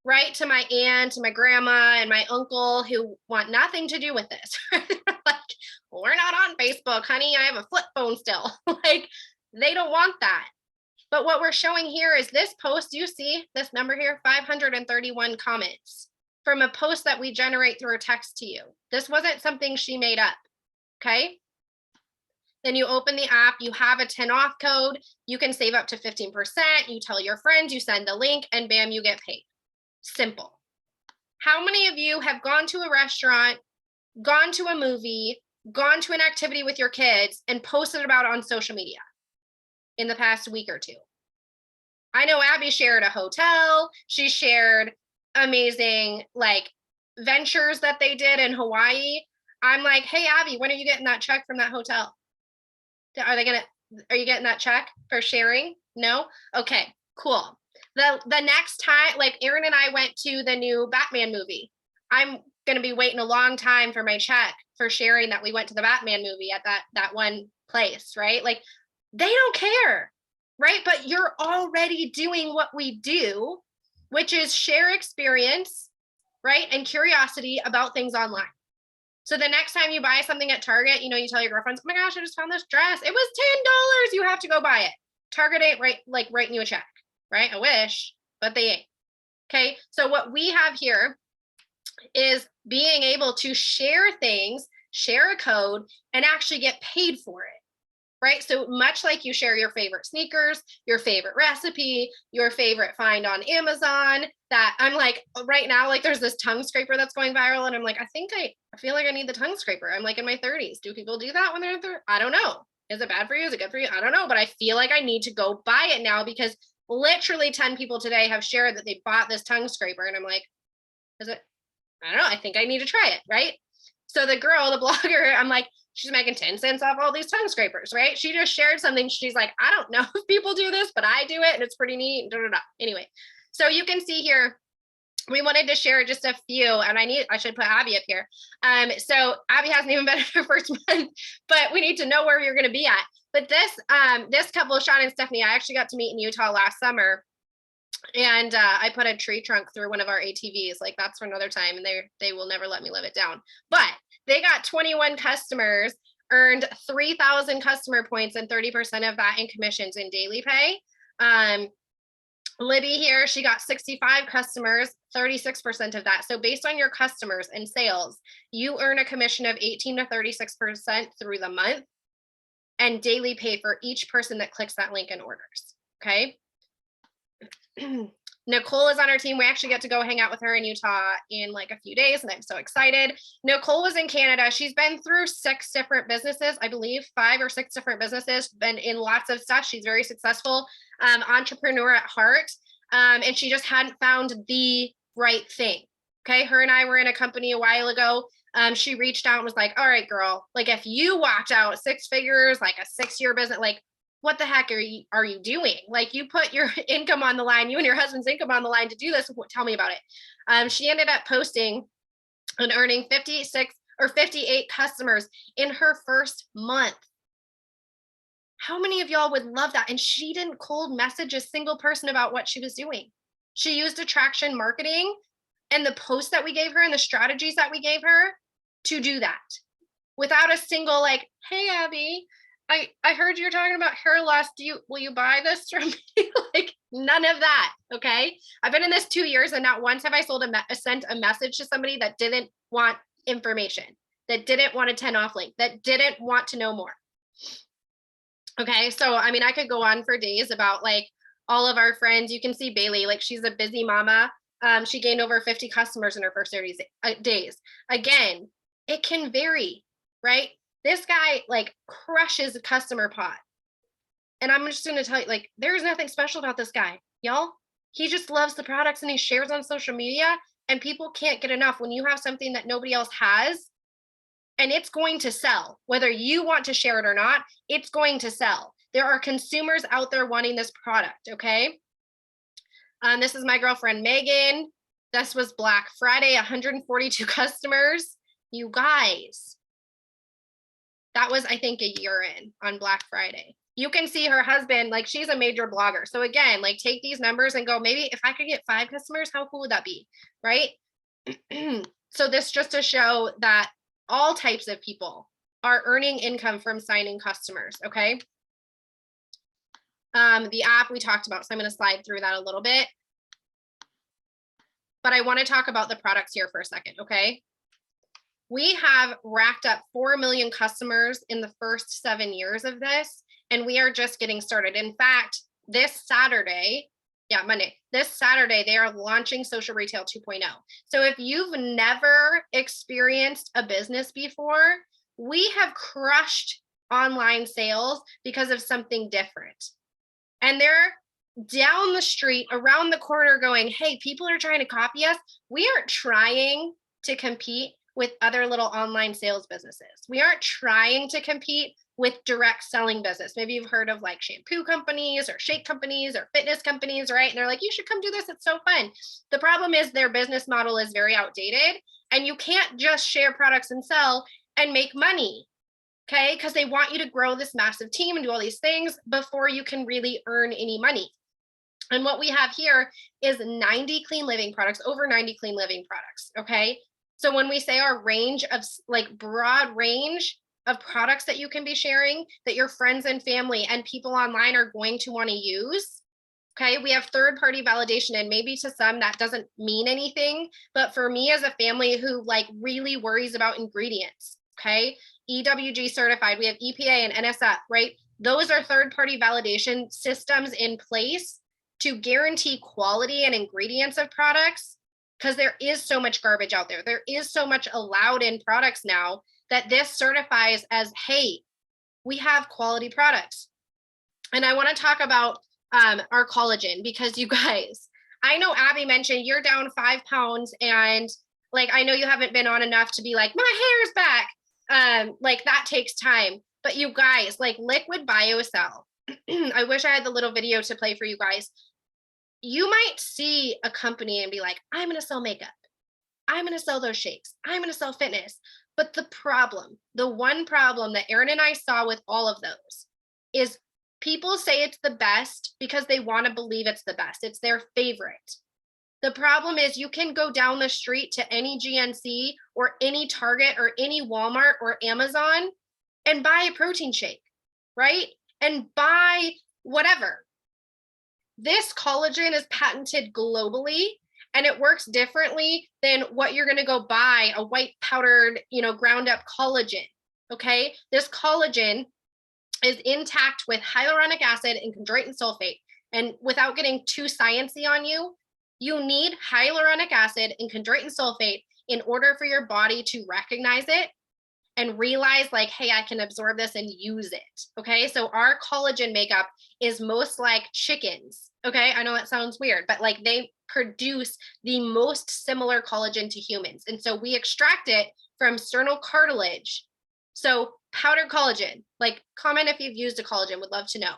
right? To my aunt, to my grandma, and my uncle who want nothing to do with this. Like, we're not on Facebook, honey. I have a flip phone still. Like, they don't want that. But what we're showing here is this post. You see this number here, 531 comments from a post that we generate through a text to you. This wasn't something she made up. Okay. Then you open the app, you have a 10 off code, you can save up to 15%, you tell your friends, you send the link, and bam, you get paid. Simple. How many of you have gone to a restaurant, gone to a movie, gone to an activity with your kids, and posted about it on social media in the past week or two? I know Abby shared a hotel. She shared amazing like ventures that they did in Hawaii. I'm like, hey, Abby, when are you getting that check from that hotel? Are you getting that check for sharing? No? Okay, cool. The next time, like Aaron and I went to the new Batman movie. I'm going to be waiting a long time for my check for sharing that we went to the Batman movie at that one place, right? Like, they don't care, right? But you're already doing what we do, which is share experience, right? And curiosity about things online. So the next time you buy something at Target, you tell your girlfriends, oh my gosh, I just found this dress. It was $10. You have to go buy it. Target ain't writing you a check, right? I wish, but they ain't. Okay. So what we have here is being able to share things, share a code, and actually get paid for it. Right? So much like you share your favorite sneakers, your favorite recipe, your favorite find on Amazon, that I'm like, right now, like there's this tongue scraper that's going viral. And I'm like, I feel like I need the tongue scraper. I'm like in my 30s. Do people do that when they're in their, I don't know. Is it bad for you? Is it good for you? I don't know. But I feel like I need to go buy it now because literally 10 people today have shared that they bought this tongue scraper. And I'm like, is it, I don't know. I think I need to try it. Right? So the girl, the blogger, I'm like, she's making 10 cents off all these tongue scrapers, right? She just shared something. She's like, I don't know if people do this, but I do it and it's pretty neat. Anyway, so you can see here, we wanted to share just a few, and I should put Abby up here. So Abby hasn't even been in her first month, but we need to know where you're going to be at. But this couple, Sean and Stephanie, I actually got to meet in Utah last summer. And I put a tree trunk through one of our ATVs. Like, that's for another time, and they will never let me live it down. But they got 21 customers, earned 3,000 customer points, and 30% of that in commissions in daily pay. Libby here, she got 65 customers, 36% of that. So based on your customers and sales, you earn a commission of 18 to 36% through the month, and daily pay for each person that clicks that link and orders. Okay. Nicole is on our team. We actually get to go hang out with her in Utah in like a few days, and I'm so excited. Nicole was in Canada. She's been through 6 different businesses, I believe 5 or 6 different businesses, been in lots of stuff. She's very successful, entrepreneur at heart, and she just hadn't found the right thing. Okay, her and I were in a company a while ago. She reached out and was like, all right, girl, like if you walked out 6 figures, like a 6-year business, like what the heck are you doing? Like, you put your income on the line, you and your husband's income on the line to do this. Tell me about it. She ended up posting and earning 56 or 58 customers in her first month. How many of y'all would love that? And she didn't cold message a single person about what she was doing. She used attraction marketing and the posts that we gave her and the strategies that we gave her to do that without a single like, hey, Abby, I heard you're talking about hair loss. Will you buy this from me? Like, none of that. Okay. I've been in this 2 years, and not once have I sent a message to somebody that didn't want information, that didn't want a 10 off link, that didn't want to know more. Okay. So, I mean, I could go on for days about like all of our friends. You can see Bailey, like she's a busy mama. She gained over 50 customers in her first 30 days. Again, it can vary, right? This guy like crushes a customer pot. And I'm just going to tell you, like, there's nothing special about this guy, y'all. He just loves the products and he shares on social media, and people can't get enough when you have something that nobody else has and it's going to sell. Whether you want to share it or not, it's going to sell. There are consumers out there wanting this product, okay? This is my girlfriend, Megan. This was Black Friday, 142 customers. You guys, that was, I think, a year in on Black Friday. You can see her husband, like, she's a major blogger. So again, like, take these numbers and go, maybe if I could get 5 customers, how cool would that be, right? So this just to show that all types of people are earning income from signing customers, okay? The app we talked about, so I'm going to slide through that a little bit. But I want to talk about the products here for a second, okay? We have racked up 4 million customers in the first 7 years of this, and we are just getting started. In fact, this Saturday, Monday, this Saturday, they are launching Social Retail 2.0. So if you've never experienced a business before, we have crushed online sales because of something different. And they're down the street, around the corner going, hey, people are trying to copy us. We aren't trying to compete with other little online sales businesses. We aren't trying to compete with direct selling business. Maybe you've heard of like shampoo companies or shake companies or fitness companies, right? And they're like, you should come do this. It's so fun. The problem is their business model is very outdated, and you can't just share products and sell and make money. Okay, because they want you to grow this massive team and do all these things before you can really earn any money. And what we have here is 90 clean living products, over 90 clean living products, okay? So when we say our range of, like, broad range of products that you can be sharing, that your friends and family and people online are going to want to use, okay? We have third-party validation, and maybe to some that doesn't mean anything, but for me as a family who, like, really worries about ingredients, okay? EWG certified, we have EPA and NSF, right? Those are third-party validation systems in place to guarantee quality and ingredients of products, because there is so much garbage out there. There is so much allowed in products now that this certifies as, hey, we have quality products. And I want to talk about our collagen, because you guys, I know Abby mentioned you're down 5 pounds, and like, I know you haven't been on enough to be like, my hair's back. Like, that takes time. But you guys, like, Liquid BioCell, I wish I had the little video to play for you guys. You might see a company and be like, I'm going to sell makeup. I'm going to sell those shakes. I'm going to sell fitness. But the problem, the one problem that Erin and I saw with all of those is people say it's the best because they want to believe it's the best. It's their favorite. The problem is you can go down the street to any GNC or any Target or any Walmart or Amazon and buy a protein shake, right? And buy whatever. This collagen is patented globally, and it works differently than what you're going to go buy, a white powdered, ground up collagen. Okay. This collagen is intact with hyaluronic acid and chondroitin sulfate. And without getting too sciencey on you, you need hyaluronic acid and chondroitin sulfate in order for your body to recognize it and realize, like, hey, I can absorb this and use it. Okay. So our collagen makeup is most like chickens. Okay. I know that sounds weird, but like, they produce the most similar collagen to humans. And so we extract it from sternal cartilage. So powdered collagen, like, comment if you've used a collagen, would love to know.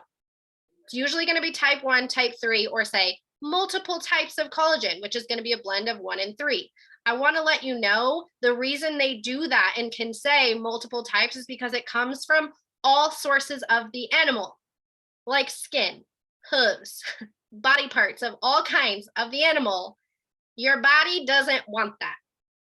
It's usually going to be type 1, type 3, or say multiple types of collagen, which is going to be a blend of 1 and 3. I want to let you know the reason they do that and can say multiple types is because it comes from all sources of the animal, like skin, hooves, body parts of all kinds of the animal. Your body doesn't want that.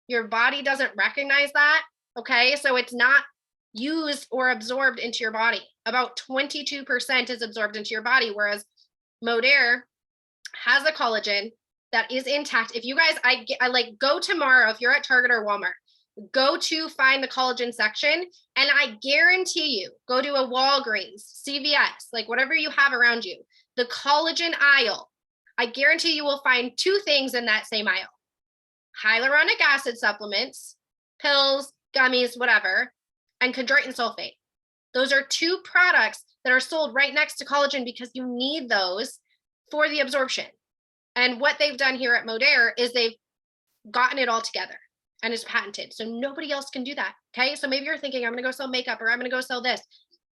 Your body doesn't recognize that. Okay. So it's not used or absorbed into your body. About 22% is absorbed into your body, whereas Modere has a collagen that is intact. If you guys, I like, go tomorrow, if you're at Target or Walmart, go to find the collagen section, and I guarantee you, go to a Walgreens, CVS, like whatever you have around you, the collagen aisle, I guarantee you will find 2 things in that same aisle: hyaluronic acid supplements, pills, gummies, whatever, and chondroitin sulfate. Those are two products that are sold right next to collagen because you need those for the absorption. And what they've done here at Modere is they've gotten it all together and it's patented. So nobody else can do that. Okay. So maybe you're thinking, I'm going to go sell makeup or I'm going to go sell this.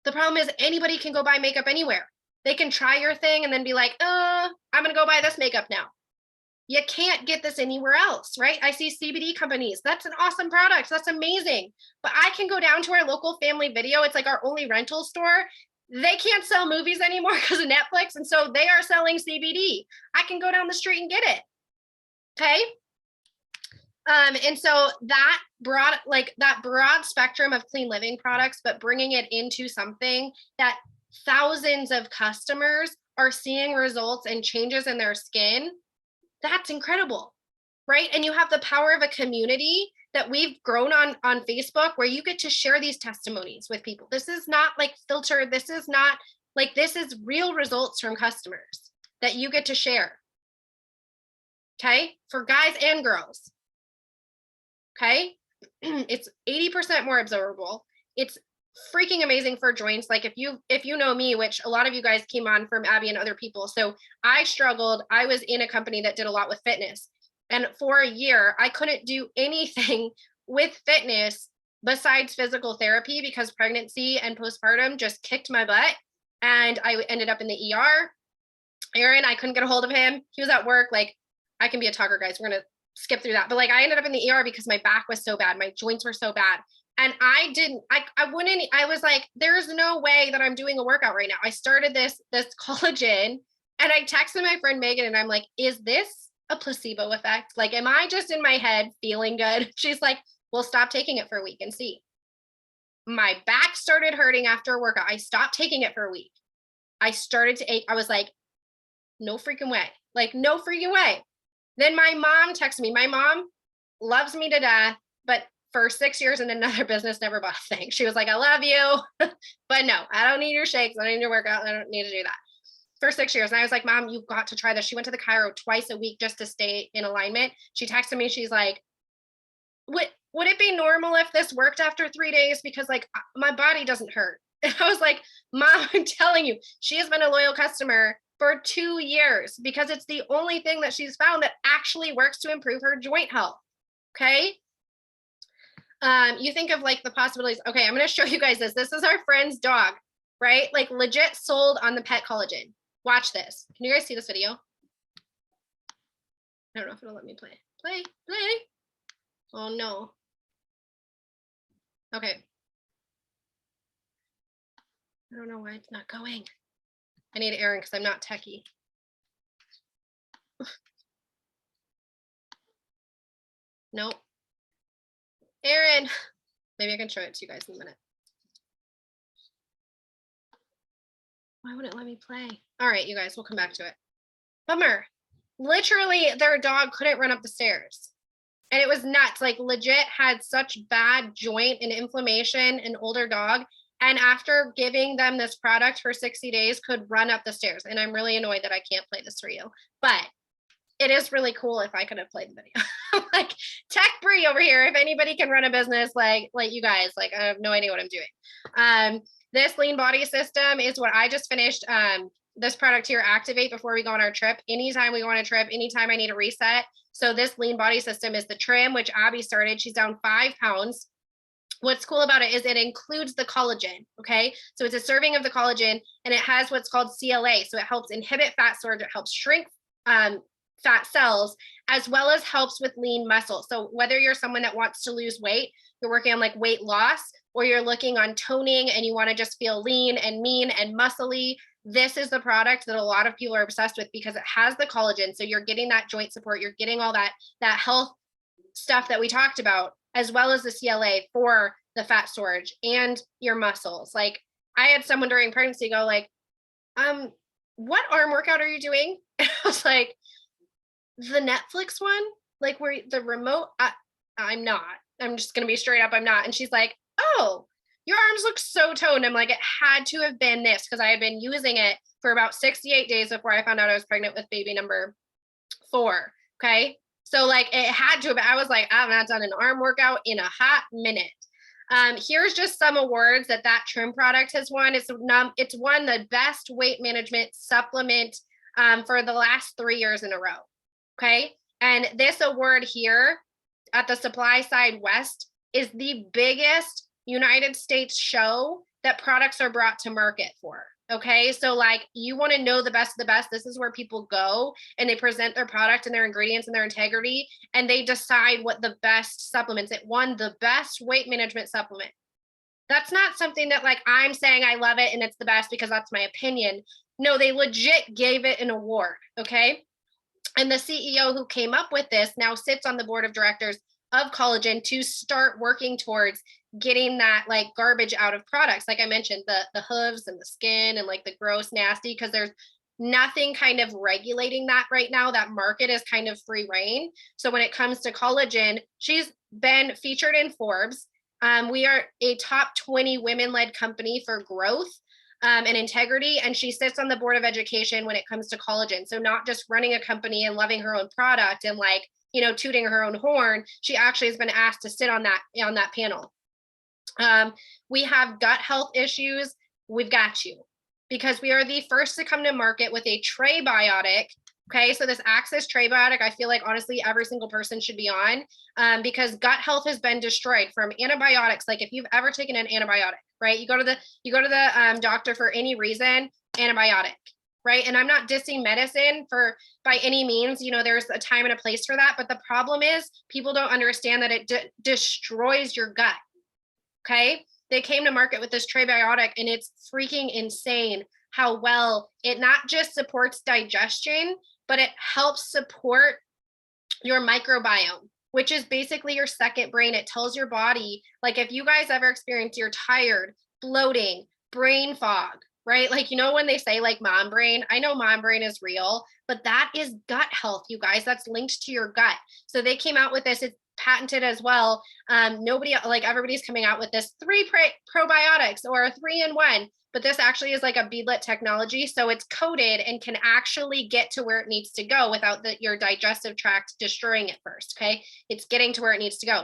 The problem is anybody can go buy makeup anywhere. They can try your thing and then be like, I'm going to go buy this makeup now. You can't get this anywhere else, right? I see CBD companies. That's an awesome product. That's amazing. But I can go down to our local Family Video. It's like our only rental store. They can't sell movies anymore because of Netflix. And so they are selling CBD. I can go down the street and get it. Okay. And so that broad spectrum of clean living products, but bringing it into something that thousands of customers are seeing results and changes in their skin, that's incredible, right? And you have the power of a community that we've grown on Facebook where you get to share these testimonies with people. This is not like filtered. This is not like, this is real results from customers that you get to share. Okay, for guys and girls. Okay, it's 80% more absorbable. It's freaking amazing for joints. Like if you know me, which a lot of you guys came on from Abby and other people. So I struggled. I was in a company that did a lot with fitness. And for a year, I couldn't do anything with fitness besides physical therapy because pregnancy and postpartum just kicked my butt. And I ended up in the ER. Aaron, I couldn't get a hold of him. He was at work. Like, I can be a talker, guys. We're going to skip through that. But like, I ended up in the ER because my back was so bad. My joints were so bad. And I was like, there's no way that I'm doing a workout right now. I started this collagen and I texted my friend Megan and I'm like, is this a placebo effect? Like, am I just in my head feeling good? She's like, well, stop taking it for a week and see. My back started hurting after a workout. I stopped taking it for a week. I started to ache. I was like, no freaking way. Like, no freaking way. Then my mom texted me. My mom loves me to death, but for 6 years in another business, never bought a thing. She was like, I love you, but no, I don't need your shakes. I don't need your workout. I don't need to do that. For 6 years. And I was like, Mom, you've got to try this. She went to the chiro twice a week just to stay in alignment. She texted me. She's like, would it be normal if this worked after 3 days? Because like my body doesn't hurt. And I was like, Mom, I'm telling you, she has been a loyal customer for 2 years because it's the only thing that she's found that actually works to improve her joint health. Okay. You think of like the possibilities. Okay, I'm going to show you guys this. This is our friend's dog, right? Like legit sold on the pet collagen. Watch this. Can you guys see this video? I don't know if it'll let me play. Play. Oh no. Okay. I don't know why it's not going. I need Aaron because I'm not techie. Nope. Aaron, maybe I can show it to you guys in a minute. Why wouldn't it let me play? All right, you guys, we'll come back to it. Bummer. Literally, their dog couldn't run up the stairs. And it was nuts. Like legit had such bad joint and inflammation, an older dog. And after giving them this product for 60 days, could run up the stairs. And I'm really annoyed that I can't play this for you. But it is really cool if I could have played the video. Like Tech Bree over here, if anybody can run a business like you guys, like I have no idea what I'm doing. This lean body system is what I just finished. This product here, Activate, before we go on our trip. Anytime we go on a trip, anytime I need a reset. So this lean body system is the trim, which Abby started. She's down 5 pounds. What's cool about it is it includes the collagen, okay? So it's a serving of the collagen and it has what's called CLA. So it helps inhibit fat storage, it helps shrink fat cells, as well as helps with lean muscle. So whether you're someone that wants to lose weight, you're working on like weight loss, or you're looking on toning and you want to just feel lean and mean and muscly, this is the product that a lot of people are obsessed with because it has the collagen. So you're getting that joint support, you're getting all that health stuff that we talked about, as well as the CLA for the fat storage and your muscles. Like I had someone during pregnancy go like, what arm workout are you doing? And I was like, the Netflix one, like where the remote, I'm not, I'm just going to be straight up. I'm not. And she's like, oh, your arms look so toned. I'm like, it had to have been this because I had been using it for about 68 days before I found out I was pregnant with baby number 4. Okay. So like it had to have, I was like, I've not done an arm workout in a hot minute. Here's just some awards that trim product has won. It's won the best weight management supplement for the last 3 years in a row. Okay. And this award here at the Supply Side West is the biggest United States show that products are brought to market for. Okay. So like you want to know the best of the best. This is where people go and they present their product and their ingredients and their integrity, and they decide what the best supplements. It won the best weight management supplement. That's not something that like I'm saying I love it and it's the best because that's my opinion. No, they legit gave it an award. Okay. And the CEO who came up with this now sits on the board of directors of collagen to start working towards getting that like garbage out of products. Like I mentioned, the hooves and the skin and like the gross, nasty, because there's nothing kind of regulating that right now. That market is kind of free reign. So when it comes to collagen, she's been featured in Forbes. We are a top 20 women-led company for growth and integrity. And she sits on the board of education when it comes to collagen. So not just running a company and loving her own product and like, you know, tooting her own horn. She actually has been asked to sit on that panel. We have gut health issues. We've got you, because we are the first to come to market with a trebiotic. Okay, so this Access Trebiotic, I feel like honestly every single person should be on, because gut health has been destroyed from antibiotics. Like if you've ever taken an antibiotic, right? You go to the doctor for any reason, antibiotic, right? And I'm not dissing medicine by any means. You know, there's a time and a place for that. But the problem is people don't understand that it destroys your gut. Okay, they came to market with this trebiotic, and it's freaking insane how well it not just supports digestion, but it helps support your microbiome, which is basically your second brain. It tells your body, like if you guys ever experience you're tired, bloating, brain fog, right? Like, you know, when they say like mom brain, I know mom brain is real, but that is gut health, you guys. That's linked to your gut. So they came out with this. It's patented as well. Everybody's coming out with this 3 probiotics or a 3-in-1, but this actually is like a beadlet technology. So it's coated and can actually get to where it needs to go without your digestive tract destroying it first. Okay. It's getting to where it needs to go.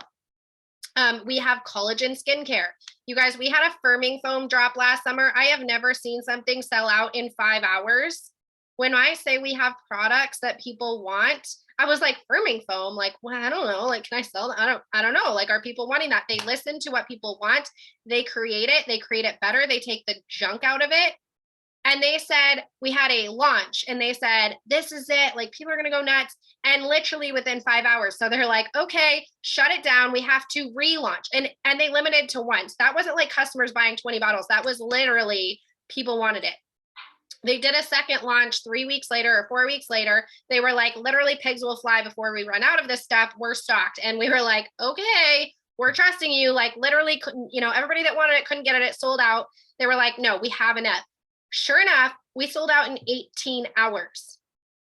We have collagen skincare. You guys, we had a firming foam drop last summer. I have never seen something sell out in 5 hours. When I say we have products that people want, I was like, firming foam, like, well, I don't know, like, can I sell that? I don't know. Like, are people wanting that? They listen to what people want. They create it better. They take the junk out of it. And they said, we had a launch and they said, this is it. Like, people are going to go nuts. And literally within 5 hours. So they're like, okay, shut it down. We have to relaunch. And they limited to once. That wasn't like customers buying 20 bottles. That was literally people wanted it. They did a second launch 3 weeks later or 4 weeks later. They were like, literally pigs will fly before we run out of this stuff. We're stocked. And we were like, okay, we're trusting you. Like literally couldn't, you know, everybody that wanted it couldn't get it. It sold out. They were like, no, we have enough. Sure enough, we sold out in 18 hours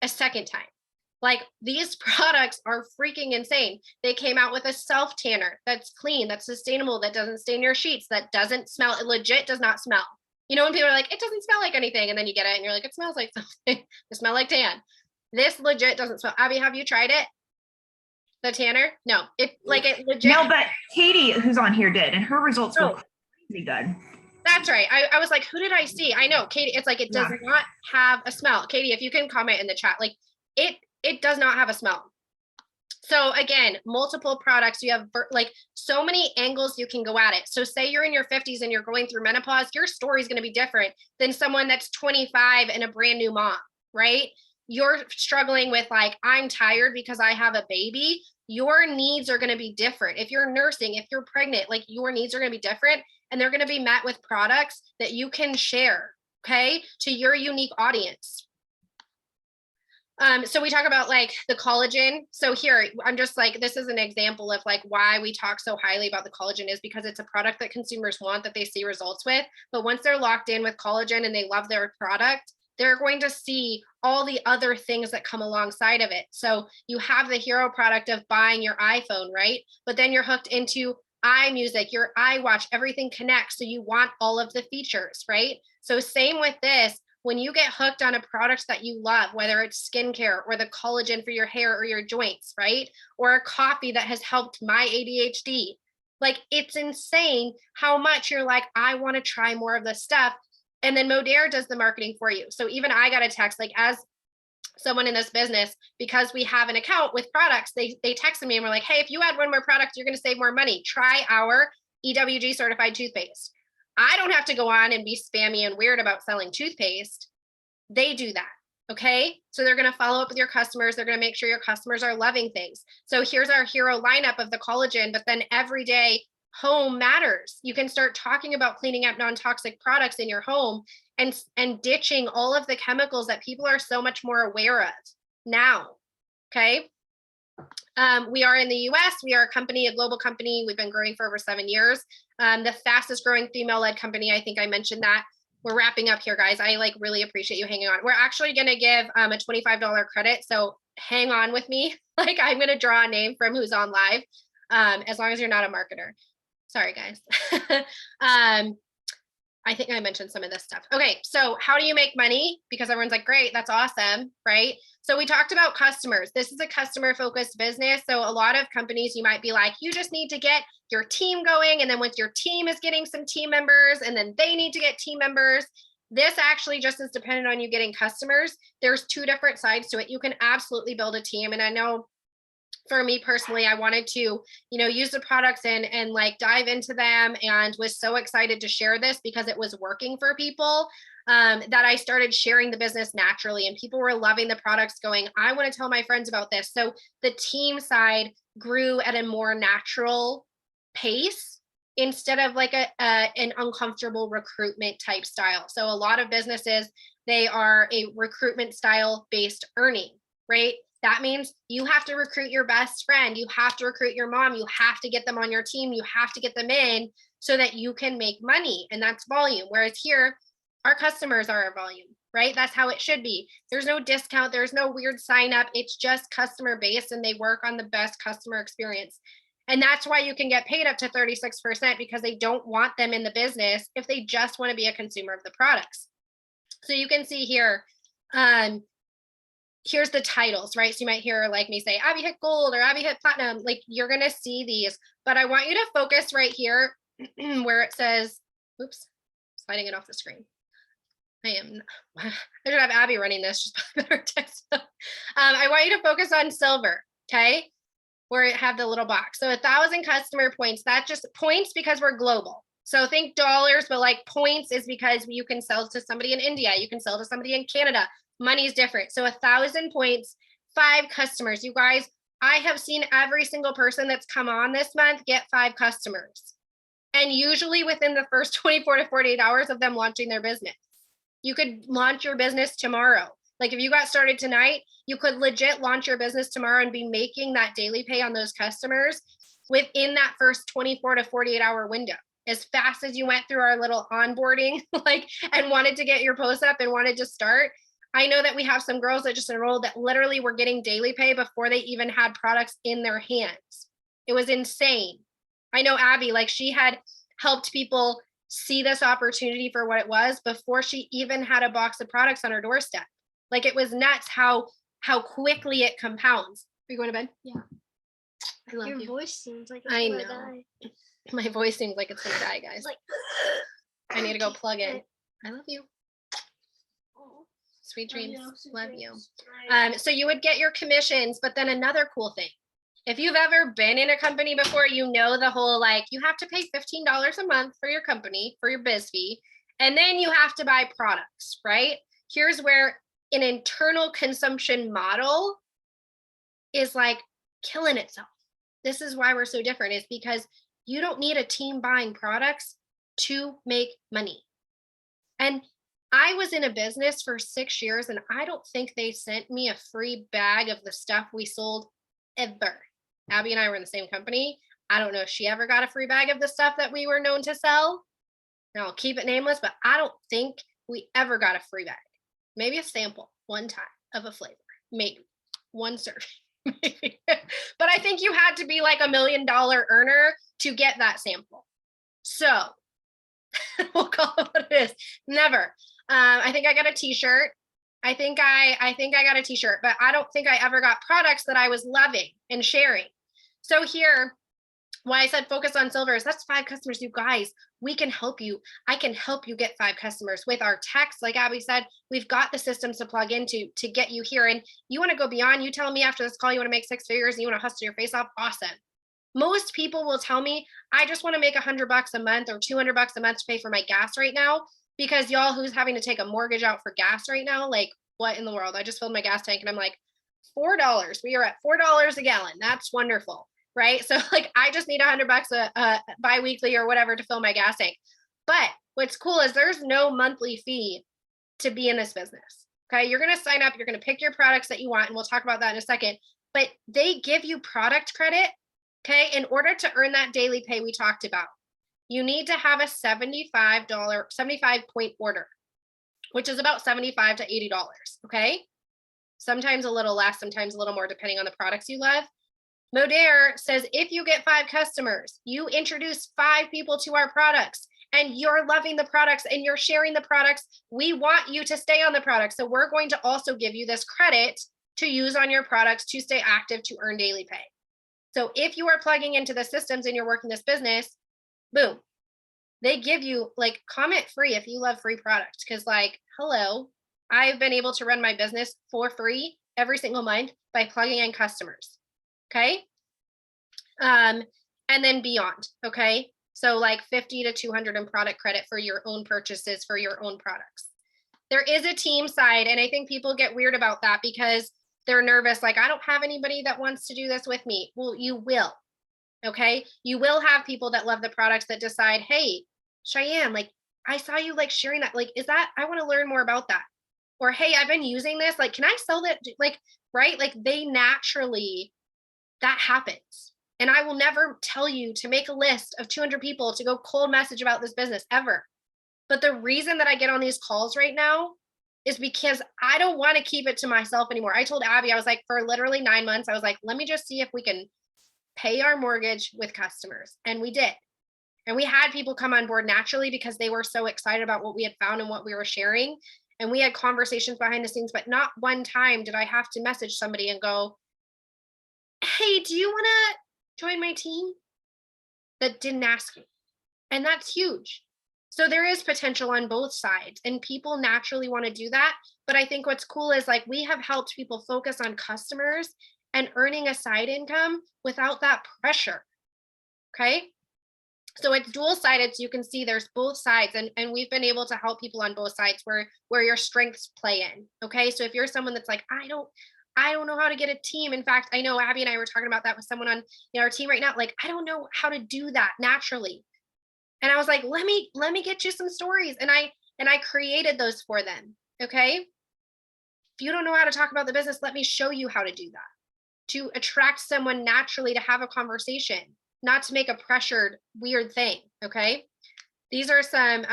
a second time. Like these products are freaking insane. They came out with a self tanner that's clean, that's sustainable, that doesn't stain your sheets, that doesn't smell. It legit does not smell. You know, when people are like, it doesn't smell like anything. And then you get it and you're like, it smells like something. It smells like tan. This legit doesn't smell. Abby, have you tried it? The tanner? No, it legit. No, but Katie, who's on here, did, and her results were crazy good. That's right. I was like, who did I see? I know, Katie, it's like, it does not have a smell. Katie, if you can comment in the chat, like it does not have a smell. So again, multiple products, you have like so many angles you can go at it. So say you're in your 50s and you're going through menopause, your story is going to be different than someone that's 25 and a brand new mom, right? You're struggling with like, I'm tired because I have a baby. Your needs are going to be different. If you're nursing, if you're pregnant, like your needs are going to be different, and they're going to be met with products that you can share, okay, to your unique audience. So we talk about like the collagen. So here, I'm just like, this is an example of like why we talk so highly about the collagen, is because it's a product that consumers want, that they see results with. But once they're locked in with collagen and they love their product, they're going to see all the other things that come alongside of it. So you have the hero product of buying your iPhone, right? But then you're hooked into iMusic, your iWatch, everything connects. So you want all of the features, right? So same with this. When you get hooked on a product that you love, whether it's skincare or the collagen for your hair or your joints, right? Or a coffee that has helped my ADHD, Like, it's insane how much you're like, I want to try more of this stuff. And then Modere does the marketing for you. So even I got a text, like, as someone in this business, because we have an account with products, they texted me and were like, hey, if you add one more product, you're going to save more money. Try our EWG certified toothpaste. I don't have to go on and be spammy and weird about selling toothpaste. They do that. Okay. So they're going to follow up with your customers. They're going to make sure your customers are loving things. So here's our hero lineup of the collagen, but then every day home matters. You can start talking about cleaning up non-toxic products in your home and ditching all of the chemicals that people are so much more aware of now. Okay. We are in the US. We are a company, a global company. We've been growing for over 7 years. The fastest growing female-led company. I think I mentioned that. We're wrapping up here, guys. I like really appreciate you hanging on. We're actually going to give a $25 credit. So hang on with me. Like, I'm going to draw a name from who's on live, as long as you're not a marketer. Sorry, guys. I think I mentioned some of this stuff. Okay, so how do you make money? Because everyone's like, great, that's awesome, right? So we talked about customers. This is a customer-focused business. So a lot of companies, you might be like, you just need to get your team going. And then once your team is getting some team members, and then they need to get team members. This actually just is dependent on you getting customers. There's two different sides to it. You can absolutely build a team. And I know for me personally, I wanted to, use the products and like dive into them, and was so excited to share this because it was working for people, that I started sharing the business naturally, and people were loving the products, going, I want to tell my friends about this. So the team side grew at a more natural pace instead of like an uncomfortable recruitment type style. So a lot of businesses, they are a recruitment style based earning, right? That means you have to recruit your best friend. You have to recruit your mom. You have to get them on your team. You have to get them in so that you can make money. And that's volume. Whereas here, our customers are our volume, right? That's how it should be. There's no discount. There's no weird sign up. It's just customer based, and they work on the best customer experience. And that's why you can get paid up to 36%, because they don't want them in the business if they just want to be a consumer of the products. So you can see here, here's the titles, right? So you might hear like me say, Abby hit gold or Abby hit platinum. Like, you're going to see these, but I want you to focus right here where it says, oops, sliding it off the screen. I should have Abby running this, just better text. I want you to focus on silver, okay? Where it have the little box. So 1,000 customer points, that's just points because we're global. So think dollars, but like points is because you can sell to somebody in India, you can sell to somebody in Canada. Money is different. So 1,000 points, 5 customers. You guys, I have seen every single person that's come on this month get 5 customers. And usually within the first 24 to 48 hours of them launching their business. You could launch your business tomorrow. Like, if you got started tonight, you could legit launch your business tomorrow and be making that daily pay on those customers within that first 24 to 48 hour window. As fast as you went through our little onboarding, like, and wanted to get your post up and wanted to start. I know that we have some girls that just enrolled that literally were getting daily pay before they even had products in their hands. It was insane. I know Abby, like, she had helped people see this opportunity for what it was before she even had a box of products on her doorstep. Like, it was nuts how quickly it compounds. Are you going to bed? Yeah. I love Your you. voice seems like it's I gonna know. die. My voice seems like it's going to die, guys. Like, I need to go plug in. I love you. oh, Sweet love dreams. you, sweet Love dreams. you. Right. So you would get your commissions, but then another cool thing. If you've ever been in a company before, you know the whole, like, you have to pay $15 a month for your company, for your biz fee, and then you have to buy products, right? Here's where an internal consumption model is like killing itself. This is why we're so different, is because you don't need a team buying products to make money. And I was in a business for 6 years, and I don't think they sent me a free bag of the stuff we sold ever. Abby and I were in the same company. I don't know if she ever got a free bag of the stuff that we were known to sell. Now, I'll keep it nameless, but I don't think we ever got a free bag. Maybe a sample one time of a flavor, maybe one serving. Maybe. But I think you had to be like $1 million earner to get that sample. So we'll call it what it is. Never. I think I got a t-shirt. I think I got a t-shirt, but I don't think I ever got products that I was loving and sharing. So here, Why I said focus on silver is that's 5 customers. You guys, we can help you. I can help you get 5 customers with our text. Like Abby said, we've got the systems to plug into to get you here. And you want to go beyond, you tell me after this call, you want to make 6 figures and you want to hustle your face off. Awesome. Most people will tell me, I just want to make $100 a month or $200 a month to pay for my gas right now. Because y'all, who's having to take a mortgage out for gas right now? Like, what in the world? I just filled my gas tank and I'm like, $4. We are at $4 a gallon. That's wonderful. Right. So like, I just need $100 a bi-weekly or whatever to fill my gas tank. But what's cool is there's no monthly fee to be in this business. Okay. You're going to sign up, you're going to pick your products that you want. And we'll talk about that in a second, but they give you product credit. Okay. In order to earn that daily pay we talked about, you need to have a $75 point order, which is about $75 to $80. Okay. Sometimes a little less, sometimes a little more, depending on the products you love. Modere says, if you get 5 customers, you introduce 5 people to our products and you're loving the products and you're sharing the products, we want you to stay on the product. So we're going to also give you this credit to use on your products to stay active, to earn daily pay. So if you are plugging into the systems and you're working this business, boom, they give you like comment free if you love free products. Cause like, hello, I've been able to run my business for free every single month by plugging in customers. Okay. And then beyond. Okay. So like 50 to 200 in product credit for your own purchases for your own products. There is a team side. And I think people get weird about that because they're nervous. Like, I don't have anybody that wants to do this with me. Well, you will. Okay. You will have people that love the products that decide, hey, Cheyenne, like I saw you like sharing that. Like, is that, I want to learn more about that. Or, hey, I've been using this. Like, can I sell that? Like, right. Like they naturally, that happens. And I will never tell you to make a list of 200 people to go cold message about this business ever. But the reason that I get on these calls right now is because I don't want to keep it to myself anymore. I told Abby, I was like, for literally 9 months, I was like, let me just see if we can pay our mortgage with customers. And we did. And we had people come on board naturally because they were so excited about what we had found and what we were sharing. And we had conversations behind the scenes, but not one time did I have to message somebody and go, hey, do you want to join my team? That didn't ask me. And that's huge. So there is potential on both sides and people naturally want to do that. But I think what's cool is like we have helped people focus on customers and earning a side income without that pressure. Okay. So it's dual sided. So you can see there's both sides and we've been able to help people on both sides where your strengths play in. Okay. So if you're someone that's like, I don't know how to get a team. In fact, I know Abby and I were talking about that with someone on our team right now. Like, I don't know how to do that naturally. And I was like, let me get you some stories. And I created those for them. Okay. If you don't know how to talk about the business, let me show you how to do that, to attract someone naturally to have a conversation, not to make a pressured weird thing. Okay. These are some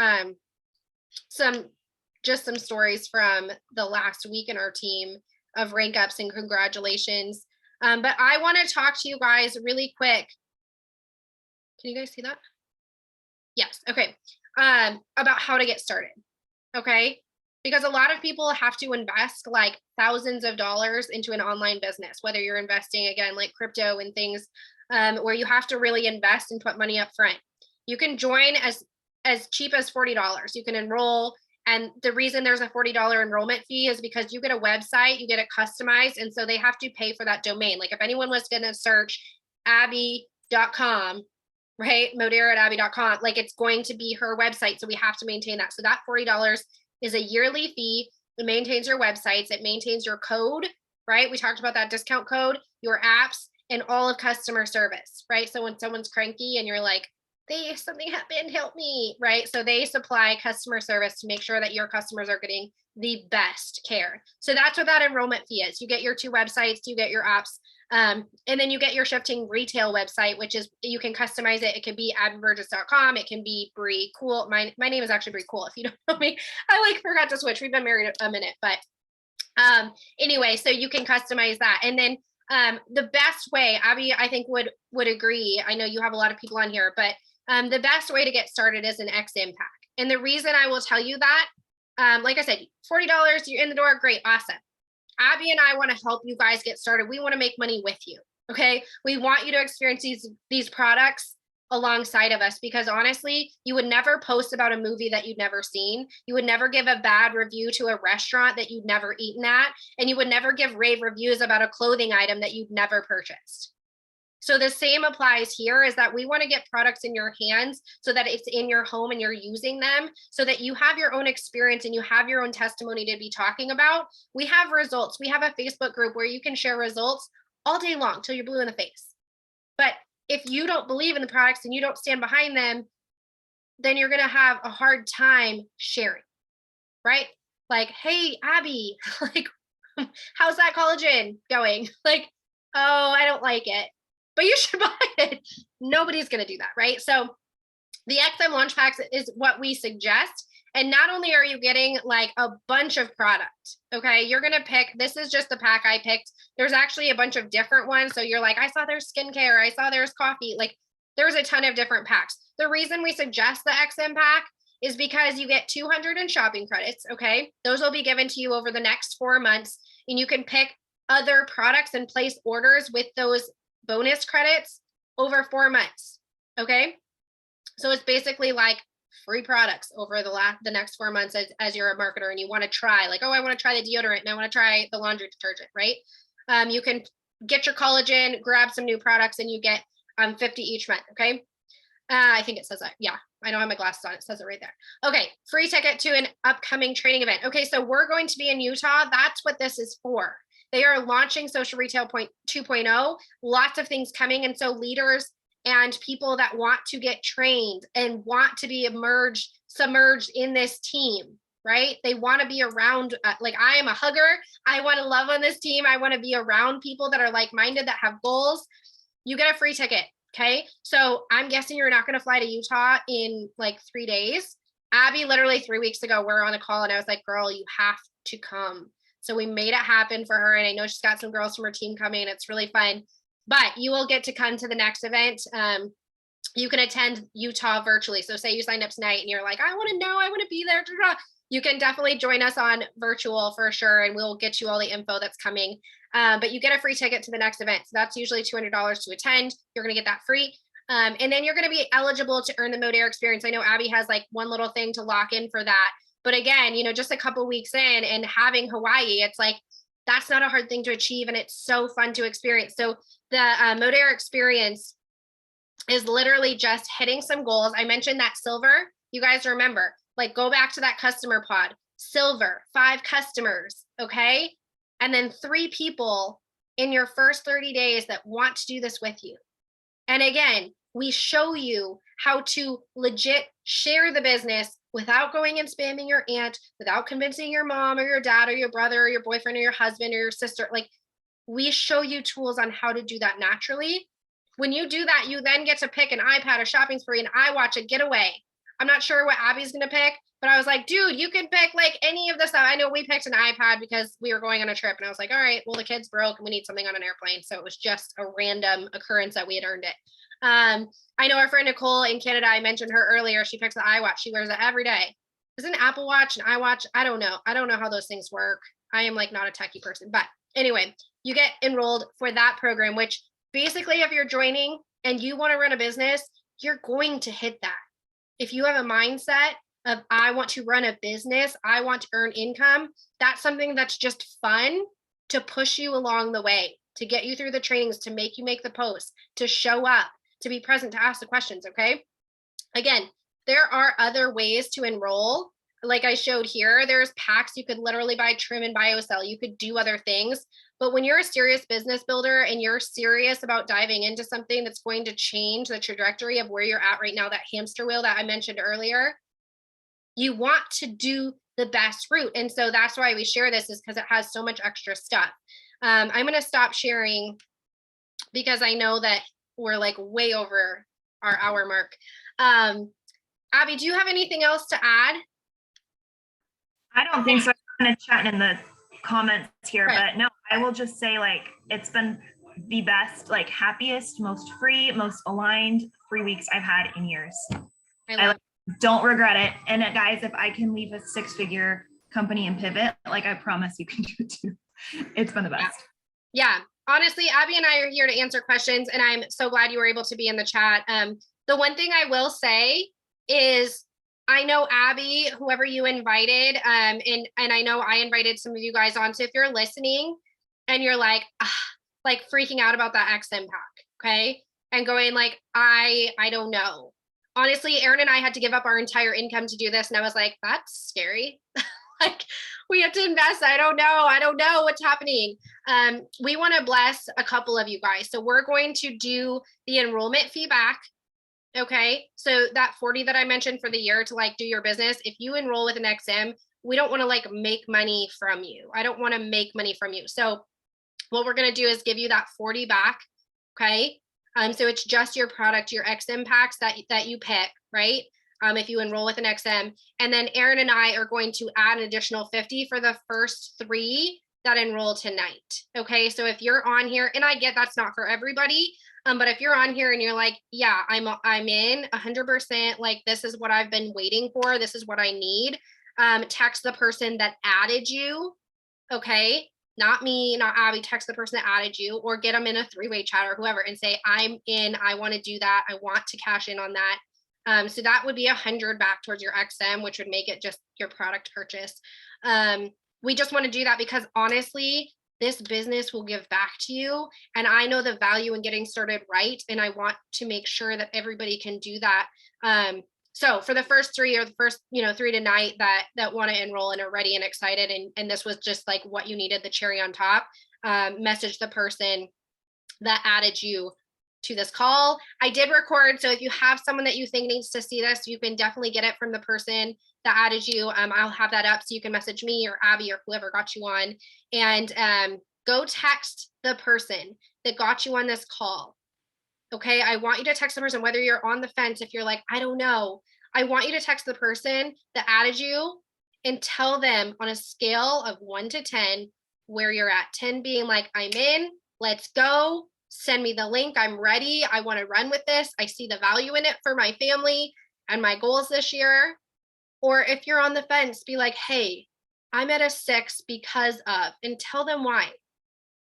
stories from the last week in our team of rank ups and congratulations. But I want to talk to you guys really quick. Can you guys see that? Yes. Okay. About how to get started. Okay. Because a lot of people have to invest like thousands of dollars into an online business, whether you're investing again, like crypto and things, where you have to really invest and put money up front. You can join as cheap as $40. You can enroll. And the reason there's a $40 enrollment fee is because you get a website, you get it customized. And so they have to pay for that domain. Like if anyone was going to search abby.com, right? Modere@abby.com, like it's going to be her website. So we have to maintain that. So that $40 is a yearly fee. It maintains your websites. It maintains your code, right? We talked about that discount code, your apps, and all of customer service, right? So when someone's cranky and you're like, something happened, help me, right? So they supply customer service to make sure that your customers are getting the best care. So that's what that enrollment fee is. You get your 2 websites, you get your apps, and then you get your shifting retail website, which is, you can customize it. It can be abbyburgess.com. It can be Bree Cool. My name is actually Bree Cool. If you don't know me, I forgot to switch. We've been married a minute, but anyway, so you can customize that. And then the best way, Abby, I think would agree. I know you have a lot of people on here, but the best way to get started is an XM pack. And the reason I will tell you that, like I said, $40, you're in the door. Great. Awesome. Abby and I want to help you guys get started. We want to make money with you. Okay. We want you to experience these products alongside of us, because honestly, you would never post about a movie that you'd never seen. You would never give a bad review to a restaurant that you'd never eaten at. And you would never give rave reviews about a clothing item that you'd never purchased. So the same applies here, is that we want to get products in your hands so that it's in your home and you're using them, so that you have your own experience and you have your own testimony to be talking about. We have results. We have a Facebook group where you can share results all day long till you're blue in the face. But if you don't believe in the products and you don't stand behind them, then you're going to have a hard time sharing, right? Like, hey, Abby, like, how's that collagen going? Like, oh, I don't like it, but you should buy it. Nobody's going to do that, right? So the XM launch packs is what we suggest. And not only are you getting like a bunch of product, okay, you're going to pick, this is just the pack I picked. There's actually a bunch of different ones. So you're like, I saw there's skincare, I saw there's coffee. Like there's a ton of different packs. The reason we suggest the XM pack is because you get 200 in shopping credits, okay? Those will be given to you over the next 4 months, and you can pick other products and place orders with those bonus credits over 4 months, okay? So it's basically like free products over the next 4 months as you're a marketer and you want to try, like, oh, I want to try the deodorant and I want to try the laundry detergent, right? You can get your collagen, grab some new products, and you get 50 each month, okay? I think it says that. Yeah, I don't have my glasses on. It says it right there. Okay, free ticket to an upcoming training event. Okay, so we're going to be in Utah. That's what this is for. They are launching Social Retail 2.0, lots of things coming. And so leaders and people that want to get trained and want to be submerged in this team, right? They want to be around, like I am a hugger. I want to love on this team. I want to be around people that are like-minded, that have goals. You get a free ticket. Okay. So I'm guessing you're not going to fly to Utah in like 3 days. Abby, literally 3 weeks ago, we're on a call and I was like, girl, you have to come. So we made it happen for her. And I know she's got some girls from her team coming. It's really fun, but you will get to come to the next event. You can attend Utah virtually. So say you signed up tonight and you're like, I want to know, I want to be there. You can definitely join us on virtual for sure. And we'll get you all the info that's coming. But you get a free ticket to the next event. So that's usually $200 to attend. You're going to get that free. And then you're going to be eligible to earn the Modere experience. I know Abby has like one little thing to lock in for that. But again, you know, just a couple weeks in and having Hawaii, it's like, that's not a hard thing to achieve. And it's so fun to experience. So the Modere experience is literally just hitting some goals. I mentioned that silver. You guys remember, like, go back to that customer pod. Silver, 5 customers, okay? And then 3 people in your first 30 days that want to do this with you. And again, we show you how to legit share the business without going and spamming your aunt, without convincing your mom or your dad or your brother or your boyfriend or your husband or your sister. Like, we show you tools on how to do that naturally. When you do that, you then get to pick an iPad, a shopping spree, an iWatch, a getaway. I'm not sure what Abby's going to pick, but I was like, dude, you can pick like any of the stuff. I know we picked an iPad because we were going on a trip, and I was like, all right, well, the kid's broke and we need something on an airplane. So it was just a random occurrence that we had earned it. I know our friend Nicole in Canada, I mentioned her earlier. She picks the iWatch. She wears it every day. Is it an Apple Watch, an iWatch? I don't know. I don't know how those things work. I am like not a techie person, but anyway, you get enrolled for that program, which basically if you're joining and you want to run a business, you're going to hit that. If you have a mindset of, I want to run a business, I want to earn income, that's something that's just fun to push you along the way, to get you through the trainings, to make you make the posts, to show up, to be present, to ask the questions, okay? Again, there are other ways to enroll. Like I showed here, there's packs you could literally buy, trim and biosell. You could do other things. But when you're a serious business builder and you're serious about diving into something that's going to change the trajectory of where you're at right now, that hamster wheel that I mentioned earlier, you want to do the best route. And so that's why we share this, is because it has so much extra stuff. I'm going to stop sharing because I know that we're like way over our hour mark. Abby, do you have anything else to add? I don't think so. I'm kind of chatting in the comments here, Right. but no, I will just say, like, it's been the best, like, happiest, most free, most aligned 3 weeks I've had in years. I don't regret it. And guys, if I can leave a 6-figure company and pivot, like, I promise you can do it too. It's been the best. Yeah. honestly, Abby and I are here to answer questions, and I'm so glad you were able to be in the chat. The one thing I will say is I know Abby, whoever you invited, and I know I invited some of you guys on. So if you're listening and you're like freaking out about that XM pack, okay, and going like, I don't know. Honestly, Aaron and I had to give up our entire income to do this, and I was like, that's scary. Like, we have to invest. I don't know what's happening. We want to bless a couple of you guys. So we're going to do the enrollment fee back. Okay. So that 40 that I mentioned for the year to like do your business, if you enroll with an XM, we don't want to like make money from you. I don't want to make money from you. So what we're going to do is give you that 40 back. Okay. So it's just your product, your XM packs that you pick, right? If you enroll with an XM. And then Aaron and I are going to add an additional 50 for the first 3 that enroll tonight. Okay, so if you're on here, and I get that's not for everybody, but if you're on here and you're like, yeah, I'm in 100%, like this is what I've been waiting for, this is what I need, text the person that added you, okay? Not me, not Abby, text the person that added you, or get them in a 3-way chat or whoever and say, I'm in, I want to do that, I want to cash in on that. So that would be 100 back towards your XM, which would make it just your product purchase. We just want to do that because honestly, this business will give back to you. And I know the value in getting started right. And I want to make sure that everybody can do that. So for the first 3 or the first, 3 tonight that want to enroll and are ready and excited, and this was just like what you needed, the cherry on top, message the person that added you to this call. I did record, so if you have someone that you think needs to see this, you can definitely get it from the person that added you. I'll have that up so you can message me or Abby or whoever got you on, and go text the person that got you on this call. Okay, I want you to text the person, whether you're on the fence, if you're like, I don't know, I want you to text the person that added you and tell them on a scale of 1 to 10 where you're at. 10 being like, I'm in, let's go. Send me the link. I'm ready. I want to run with this. I see the value in it for my family and my goals this year. Or if you're on the fence, be like, hey, I'm at a 6 because of, and tell them why.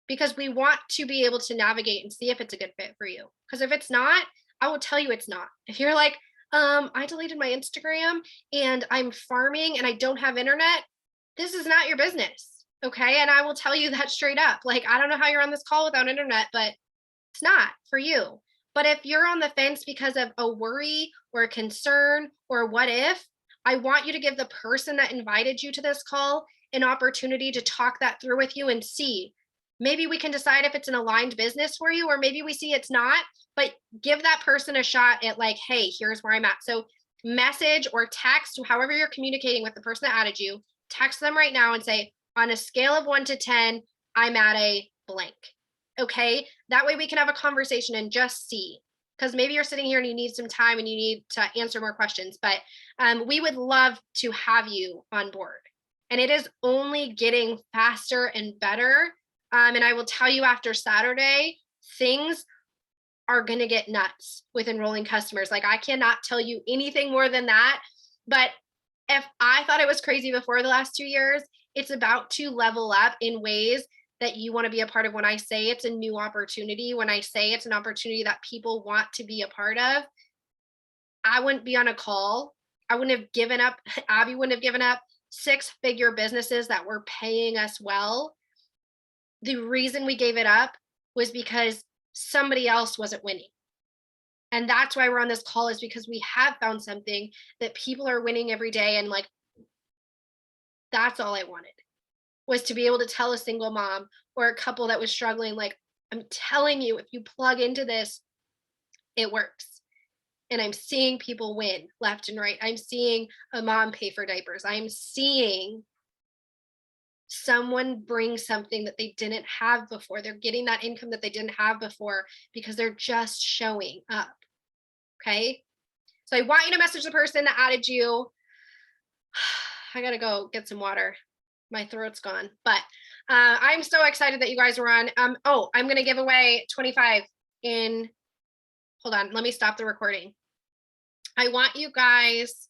Because we want to be able to navigate and see if it's a good fit for you. Because if it's not, I will tell you it's not. If you're like, I deleted my Instagram and I'm farming and I don't have internet, this is not your business. Okay. And I will tell you that straight up. Like, I don't know how you're on this call without internet, but it's not for you. But if you're on the fence because of a worry or a concern or what if, I want you to give the person that invited you to this call an opportunity to talk that through with you and see. Maybe we can decide if it's an aligned business for you, or maybe we see it's not, but give that person a shot at like, hey, here's where I'm at. So message or text, however you're communicating with the person that added you, text them right now and say, on a scale of 1 to 10, I'm at a blank. Okay, that way we can have a conversation and just see, because maybe you're sitting here and you need some time and you need to answer more questions, but we would love to have you on board. And it is only getting faster and better. And I will tell you after Saturday, things are going to get nuts with enrolling customers. Like, I cannot tell you anything more than that. But if I thought it was crazy before the last 2 years, it's about to level up in ways that you want to be a part of. When I say it's a new opportunity, when I say it's an opportunity that people want to be a part of, I wouldn't be on a call. I wouldn't have given up. Abby wouldn't have given up 6-figure businesses that were paying us well. The reason we gave it up was because somebody else wasn't winning. And that's why we're on this call, is because we have found something that people are winning every day. And like, that's all I wanted, was to be able to tell a single mom or a couple that was struggling, like, I'm telling you, if you plug into this, it works. And I'm seeing people win left and right. I'm seeing a mom pay for diapers. I'm seeing someone bring something that they didn't have before. They're getting that income that they didn't have before because they're just showing up. Okay. So I want you to message the person that added you. I got to go get some water. My throat's gone, but I'm so excited that you guys were on. Oh, I'm going to give away 25 in, hold on, let me stop the recording. I want you guys